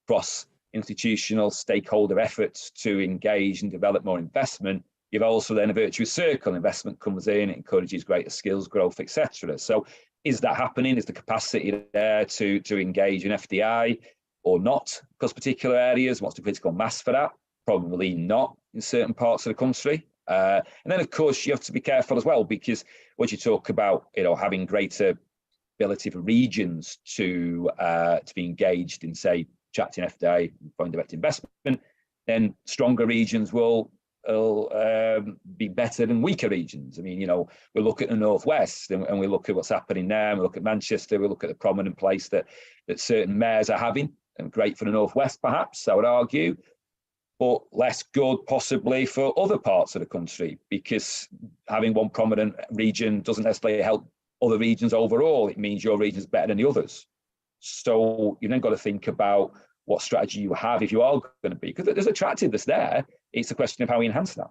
cross-institutional stakeholder efforts to engage and develop more investment, you've also then a virtuous circle. Investment comes in, it encourages greater skills growth, etc. So is that happening? Is the capacity there to engage in FDI or not across particular areas? What's the critical mass for that? Probably not in certain parts of the country. And then, of course, you have to be careful as well, because when you talk about having greater ability for regions to be engaged in, say, attracting FDI, foreign direct investment, then stronger regions will be better than weaker regions. I mean, we look at the Northwest and we look at what's happening there, and we look at Manchester, we look at the prominent place that certain mayors are having, and great for the Northwest, perhaps, I would argue, but less good possibly for other parts of the country, because having one prominent region doesn't necessarily help other regions overall. It means your region is better than the others. So you've then got to think about what strategy you have if you are going to be, because there's attractiveness there. It's a question of how we enhance that.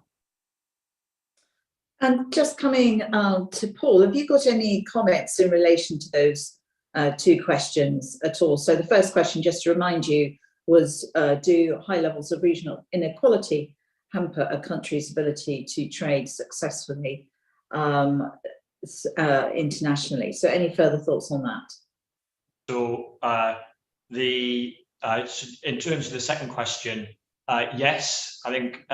And just coming to Paul, have you got any comments in relation to those two questions at all? So the first question, just to remind you, was do high levels of regional inequality hamper a country's ability to trade successfully internationally? So any further thoughts on that? So in terms of the second question, yes, I think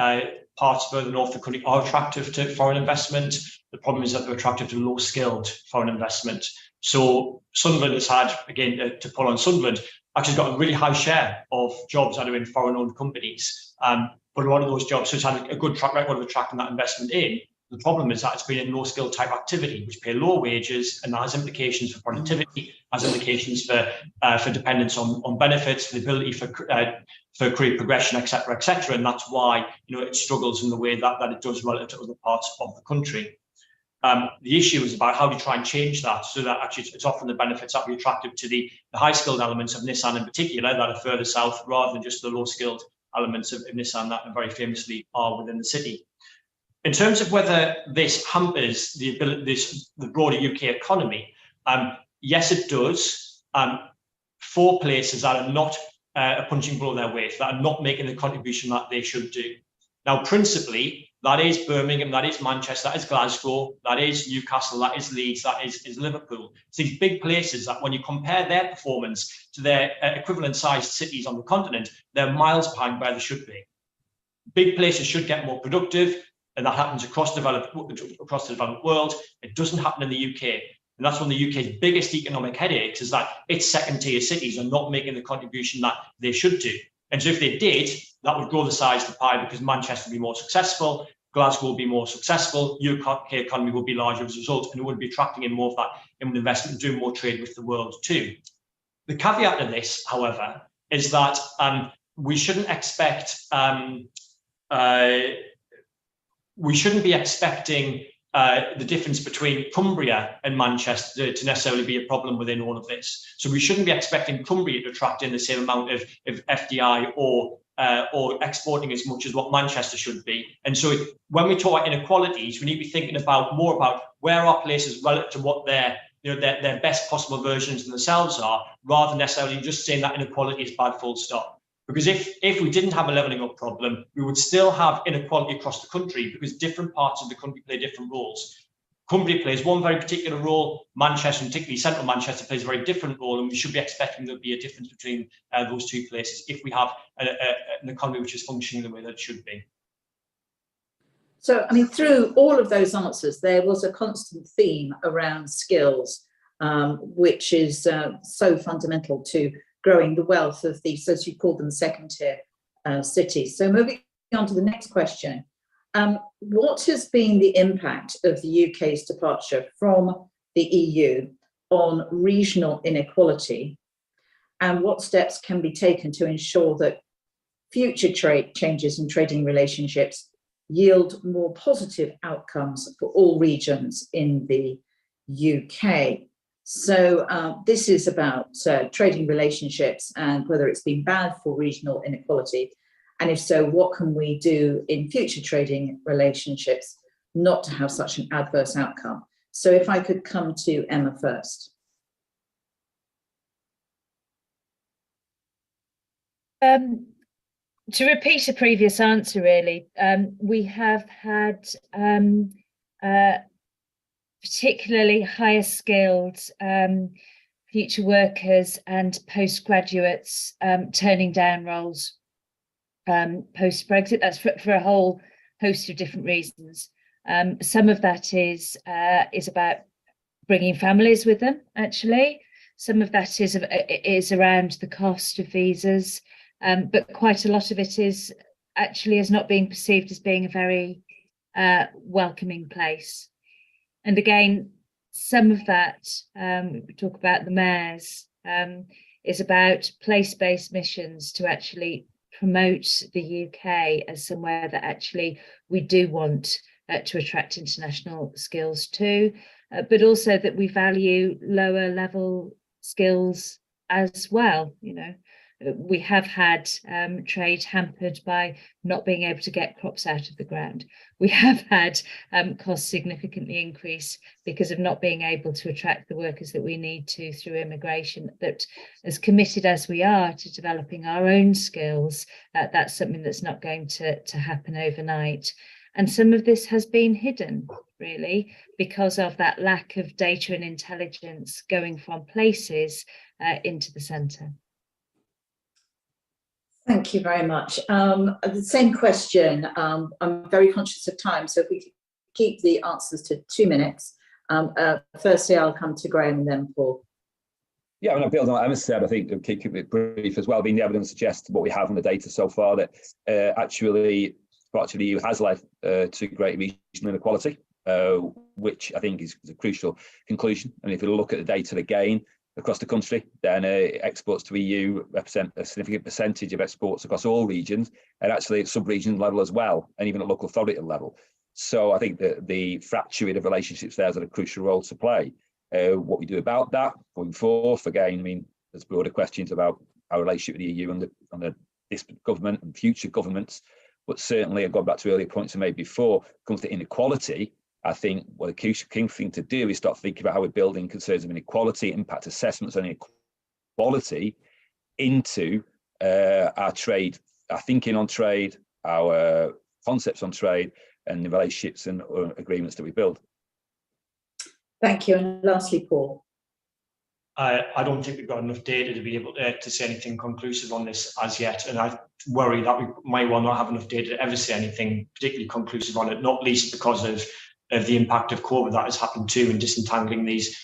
parts further north of the country are attractive to foreign investment. The problem is that they're attractive to low-skilled foreign investment. So Sunderland has had, again, to pull on Sunderland, actually got a really high share of jobs that are in foreign-owned companies. But a lot of those jobs, so it's had a good track record of attracting that investment in. The problem is that it's been in low-skilled type activity, which pay low wages, and that has implications for productivity, has implications for dependence on benefits, the ability for career progression, etc., etc. And that's why it struggles in the way that it does relative to other parts of the country. The issue is about how do you try and change that so that actually it's often the benefits that be attractive to the high-skilled elements of Nissan in particular that are further south, rather than just the low-skilled elements of Nissan that very famously are within the city. In terms of whether this hampers the broader UK economy, yes, it does. For places that are not punching below their weight, that are not making the contribution that they should do. Now, principally, that is Birmingham, that is Manchester, that is Glasgow, that is Newcastle, that is Leeds, that is Liverpool. It's these big places that when you compare their performance to their equivalent-sized cities on the continent, they're miles behind where they should be. Big places should get more productive, and that happens across the developed world. It doesn't happen in the UK. And that's one of the UK's biggest economic headaches, is that its second-tier cities are not making the contribution that they should do. And so if they did, that would grow the size of the pie, because Manchester would be more successful, Glasgow would be more successful, UK economy would be larger as a result, and it would be attracting in more of that investment and doing more trade with the world too. The caveat to this, however, is that we shouldn't expect we shouldn't be expecting the difference between Cumbria and Manchester to necessarily be a problem within all of this. So we shouldn't be expecting Cumbria to attract in the same amount of FDI or exporting as much as what Manchester should be. And so when we talk about inequalities, we need to be thinking more about where are places relative to what their best possible versions of themselves are, rather than necessarily just saying that inequality is bad, full stop. Because if we didn't have a levelling up problem, we would still have inequality across the country, because different parts of the country play different roles. Cumbria plays one very particular role. Manchester, and particularly central Manchester, plays a very different role, and we should be expecting there'll be a difference between those two places if we have an economy which is functioning the way that it should be. So, I mean, through all of those answers, there was a constant theme around skills, which is so fundamental to growing the wealth of these, as you call them, second-tier cities. So moving on to the next question. What has been the impact of the UK's departure from the EU on regional inequality, and what steps can be taken to ensure that future trade changes in trading relationships yield more positive outcomes for all regions in the UK? So this is about trading relationships and whether it's been bad for regional inequality. And if so, what can we do in future trading relationships not to have such an adverse outcome? So if I could come to Emma first. To repeat a previous answer, really, we have had particularly higher skilled future workers and postgraduates turning down roles post-Brexit. That's for a whole host of different reasons. Some of that is about bringing families with them, actually. Some of that is around the cost of visas, but quite a lot of it is not being perceived as being a very welcoming place. And again, some of that, we talk about the mayors, is about place-based missions to actually promote the UK as somewhere that actually we do want to attract international skills to, but also that we value lower level skills as well. You know, we have had trade hampered by not being able to get crops out of the ground. We have had costs significantly increase because of not being able to attract the workers that we need to through immigration. That, as committed as we are to developing our own skills, that's something that's not going to happen overnight. And some of this has been hidden, really, because of that lack of data and intelligence going from places into the centre. Thank you very much. The same question. I'm very conscious of time, so if we could keep the answers to 2 minutes. Firstly, I'll come to Graham and then Paul. Yeah, when I build on what Emma said, I think keep it brief as well. Being the evidence suggests what we have in the data so far that actually the EU has led to great regional inequality, which I think is a crucial conclusion. And if you look at the data again across the country, then exports to EU represent a significant percentage of exports across all regions, and actually at sub-region level as well, and even at local authority level. So I think that the fracturing of relationships there has a crucial role to play. What we do about that going forth, again, I mean, there's broader questions about our relationship with the EU under this government and future governments. But certainly, I've gone back to earlier points I made before, comes to inequality. I think what the key thing to do is start thinking about how we're building concerns of inequality, impact assessments on inequality into our trade, our thinking on trade, our concepts on trade, and the relationships and agreements that we build. Thank you. And lastly, Paul. I don't think we've got enough data to be able to say anything conclusive on this as yet, and I worry that we might well not have enough data to ever say anything particularly conclusive on it, not least because of the impact of COVID that has happened too, and disentangling these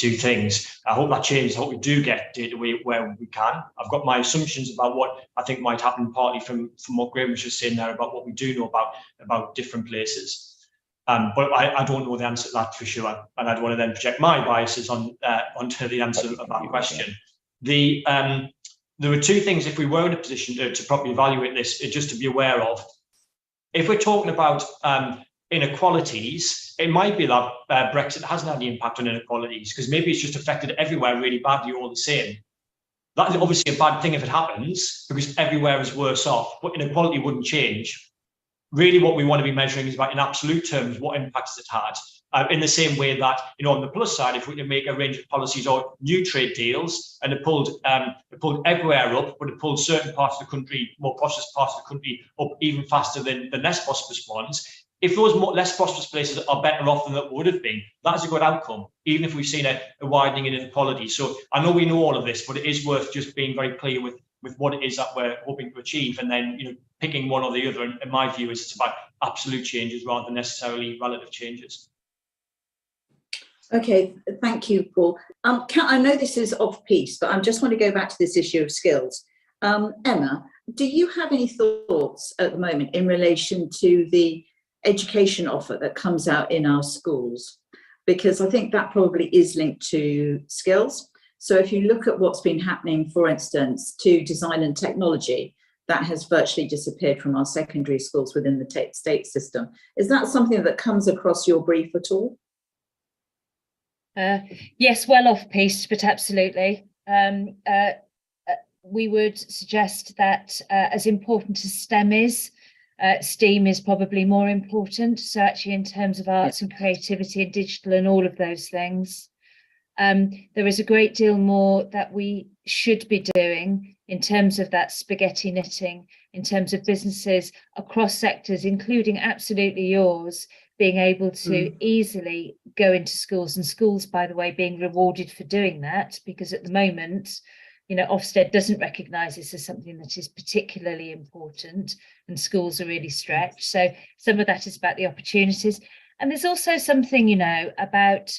two things. I hope that changes. I hope we do get data where we can. I've got my assumptions about what I think might happen, partly from what Graham was just saying there about what we do know about different places. But I don't know the answer to that for sure, and I don't want to then project my biases onto the answer of that question. There were two things, if we were in a position to properly evaluate this, just to be aware of. If we're talking about inequalities, it might be that Brexit hasn't had any impact on inequalities, because maybe it's just affected everywhere really badly all the same. That is obviously a bad thing if it happens, because everywhere is worse off, but inequality wouldn't change. Really, what we want to be measuring is about, in absolute terms, what impact has it had? In the same way that, on the plus side, if we can make a range of policies or new trade deals, and it pulled everywhere up, but it pulled certain parts of the country, more prosperous parts of the country, up even faster than less prosperous ones, if those less prosperous places are better off than that would have been, that is a good outcome, even if we've seen a widening in inequality. So I know we know all of this, but it is worth just being very clear with what it is that we're hoping to achieve, and then picking one or the other. In my view, is it's about absolute changes rather than necessarily relative changes. Okay, thank you, Paul. I know this is off piece, but I just want to go back to this issue of skills. Emma, do you have any thoughts at the moment in relation to the education offer that comes out in our schools? Because I think that probably is linked to skills. So if you look at what's been happening, for instance, to design and technology, that has virtually disappeared from our secondary schools within the state system. Is that something that comes across your brief at all? Yes, well off piece, but absolutely. We would suggest that as important as STEM is, STEAM is probably more important. So actually in terms of arts and creativity and digital and all of those things, there is a great deal more that we should be doing in terms of that spaghetti knitting, in terms of businesses across sectors, including absolutely yours, being able to easily go into schools, and schools, by the way, being rewarded for doing that, because at the moment, Ofsted doesn't recognise this as something that is particularly important, and schools are really stretched. So some of that is about the opportunities. And there's also something, about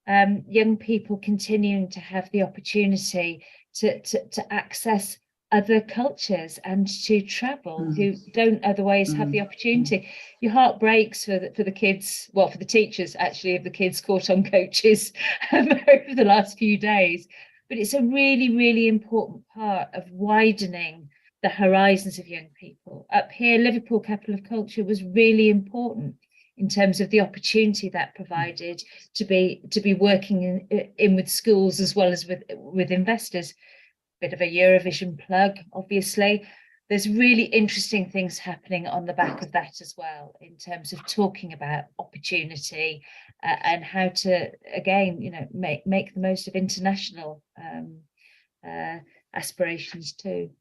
young people continuing to have the opportunity to access other cultures and to travel who don't otherwise have the opportunity. Your heart breaks for the kids, well, for the teachers actually of the kids caught on coaches over the last few days. But it's a really, really important part of widening the horizons of young people. Up here, Liverpool Capital of Culture was really important in terms of the opportunity that provided to be working in with schools as well as with investors. Bit of a Eurovision plug, obviously. There's really interesting things happening on the back of that as well, in terms of talking about opportunity and how to, again, make the most of international aspirations too.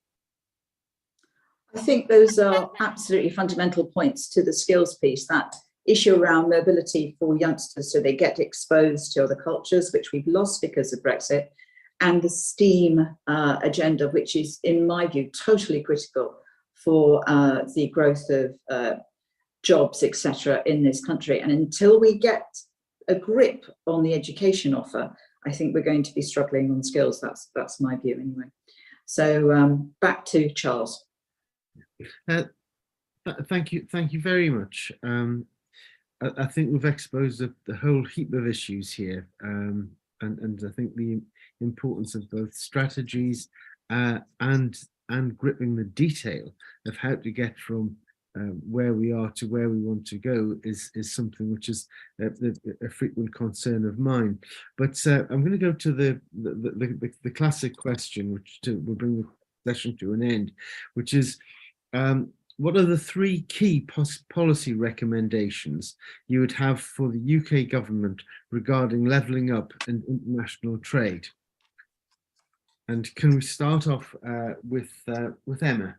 I think those are absolutely fundamental points to the skills piece, that issue around mobility for youngsters so they get exposed to other cultures, which we've lost because of Brexit, and the STEAM agenda, which is, in my view, totally critical for the growth of jobs, etc., in this country. And until we get a grip on the education offer, I think we're going to be struggling on skills. That's my view anyway. So back to Charles. Thank you very much. I think we've exposed the whole heap of issues here, and I think the importance of both strategies and gripping the detail of how to get from where we are to where we want to go is something which is a frequent concern of mine. But I'm going to go to the classic question, which will bring the session to an end, which is what are the three key policy recommendations you would have for the UK government regarding levelling up and international trade? And can we start off with Emma?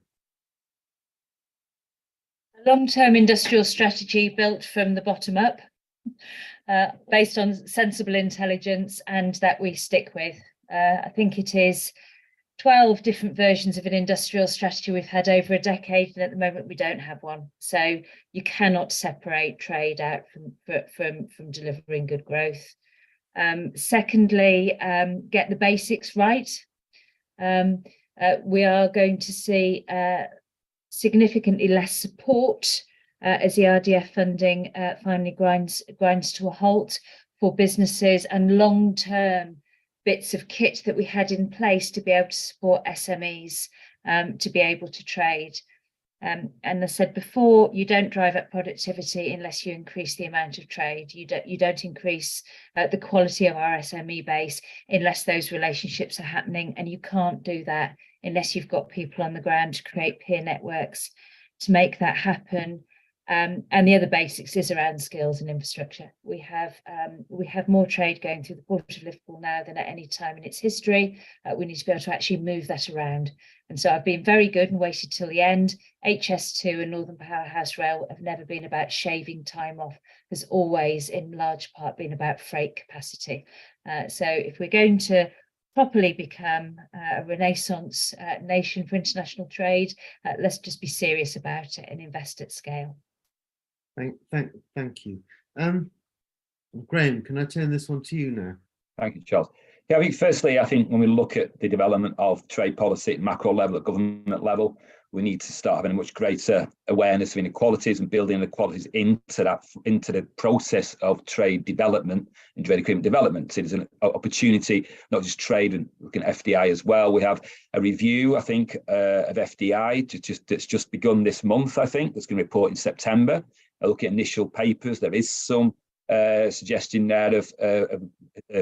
A long-term industrial strategy built from the bottom up, based on sensible intelligence, and that we stick with. I think it is 12 different versions of an industrial strategy we've had over a decade, and at the moment we don't have one. So you cannot separate trade out from delivering good growth. Secondly, get the basics right. We are going to see significantly less support as the RDF funding finally grinds to a halt for businesses and long-term bits of kit that we had in place to be able to support SMEs to be able to trade. And I said before, you don't drive up productivity unless you increase the amount of trade. You don't increase the quality of our SME base unless those relationships are happening, and you can't do that unless you've got people on the ground to create peer networks to make that happen. And the other basics is around skills and infrastructure. We have more trade going through the Port of Liverpool now than at any time in its history. We need to be able to actually move that around. And so I've been very good and waited till the end. HS2 and Northern Powerhouse Rail have never been about shaving time off. There's always, in large part, been about freight capacity. So if we're going to properly become a renaissance nation for international trade, let's just be serious about it and invest at scale. Thank you. Graham, can I turn this one to you now? Thank you, Charles. Yeah, I think firstly, I think when we look at the development of trade policy at macro level, at government level, we need to start having a much greater awareness of inequalities and building inequalities into the process of trade development and trade agreement development. So there's an opportunity, not just trade and looking at FDI as well. We have a review, I think, of FDI that's just begun this month, I think, that's going to report in September. I look at initial papers. There is some suggestion there of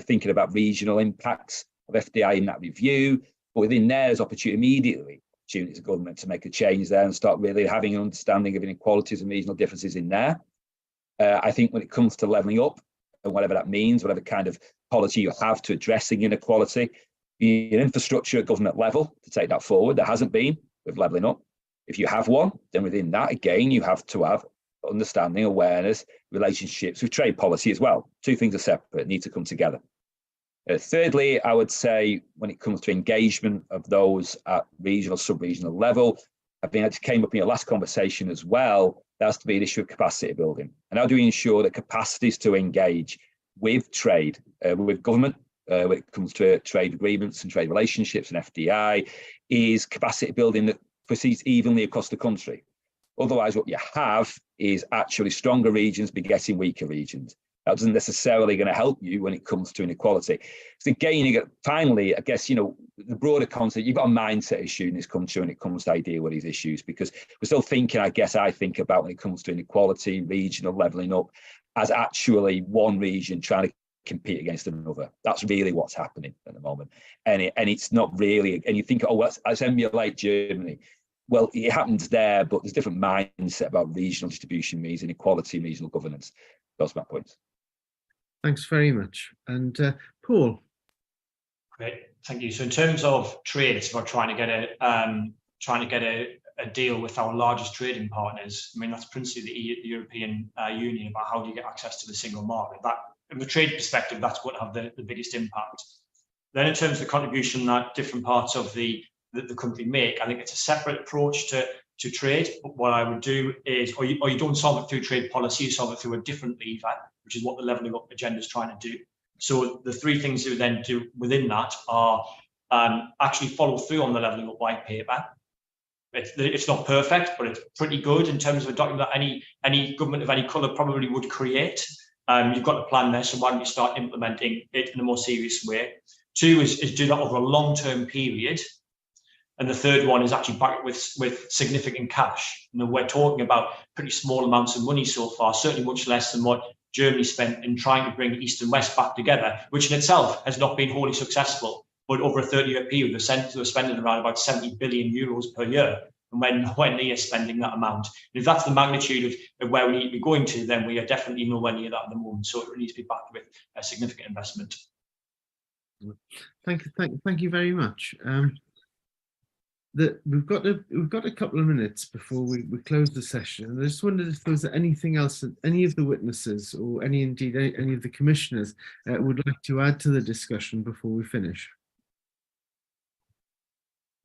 thinking about regional impacts of FDI in that review. But within there's opportunities of government to make a change there and start really having an understanding of inequalities and regional differences in there. I think when it comes to levelling up, and whatever that means, whatever kind of policy you have to addressing inequality, you need infrastructure at government level to take that forward. There hasn't been with levelling up. If you have one, then within that, again, you have to have understanding, awareness, relationships with trade policy as well. Two things are separate, need to come together. Thirdly, I would say when it comes to engagement of those at regional, sub-regional level, I think it came up in your last conversation as well, there has to be an issue of capacity building. And how do we ensure that capacities to engage with trade, with government, when it comes to trade agreements and trade relationships and FDI, is capacity building that proceeds evenly across the country. Otherwise, what you have is actually stronger regions begetting weaker regions. That isn't necessarily going to help you when it comes to inequality. So again, finally, I guess, the broader concept, you've got a mindset issue in this country when it comes to deal with these issues, because we're still thinking, I think about when it comes to inequality, regional levelling up, as actually one region trying to compete against another. That's really what's happening at the moment. And it's not really, and you think, oh, let's emulate Germany. Well, it happens there, but there's a different mindset about regional distribution means inequality and regional governance. Those are my points. Thanks very much. And Paul. Great, thank you. So in terms of trade, it's about trying to get a deal with our largest trading partners. I mean, that's principally the European Union, about how do you get access to the single market. That, from a trade perspective, that's going to have the biggest impact. Then in terms of the contribution that different parts of the country make, I think it's a separate approach to trade. But what I would do is, or you don't solve it through trade policy, you solve it through a different lever, which is what the levelling up agenda is trying to do. So the three things you then do within that are actually follow through on the levelling up white paper. It's not perfect, but it's pretty good in terms of a document that any government of any colour probably would create. You've got a plan there, so why don't you start implementing it in a more serious way? Two is do that over a long-term period. And the third one is actually back with significant cash. We're talking about pretty small amounts of money so far, certainly much less than what Germany spent in trying to bring East and West back together, which in itself has not been wholly successful. But over a 30-year period, they're spending around about 70 billion euros per year, and we're nowhere near spending that amount. And if that's the magnitude of where we need to be going to, then we are definitely nowhere near that at the moment. So it needs to be backed with a significant investment. Thank you very much. We've got a couple of minutes before we close the session, and I just wondered if there was anything else that any of the witnesses or indeed any of the commissioners would like to add to the discussion before we finish.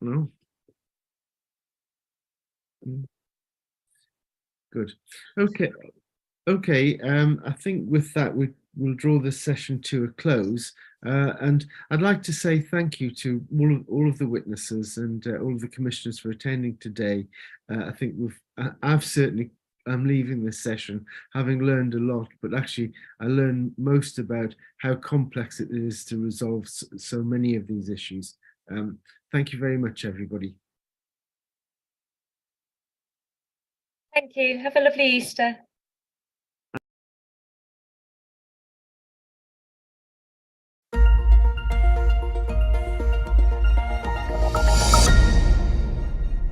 No? Good. Okay. I think with that we'll draw this session to a close. And I'd like to say thank you to all of the witnesses and all of the commissioners for attending today. I think I'm leaving this session having learned a lot, but actually I learned most about how complex it is to resolve so many of these issues. Thank you very much, everybody. Thank you. Have a lovely Easter.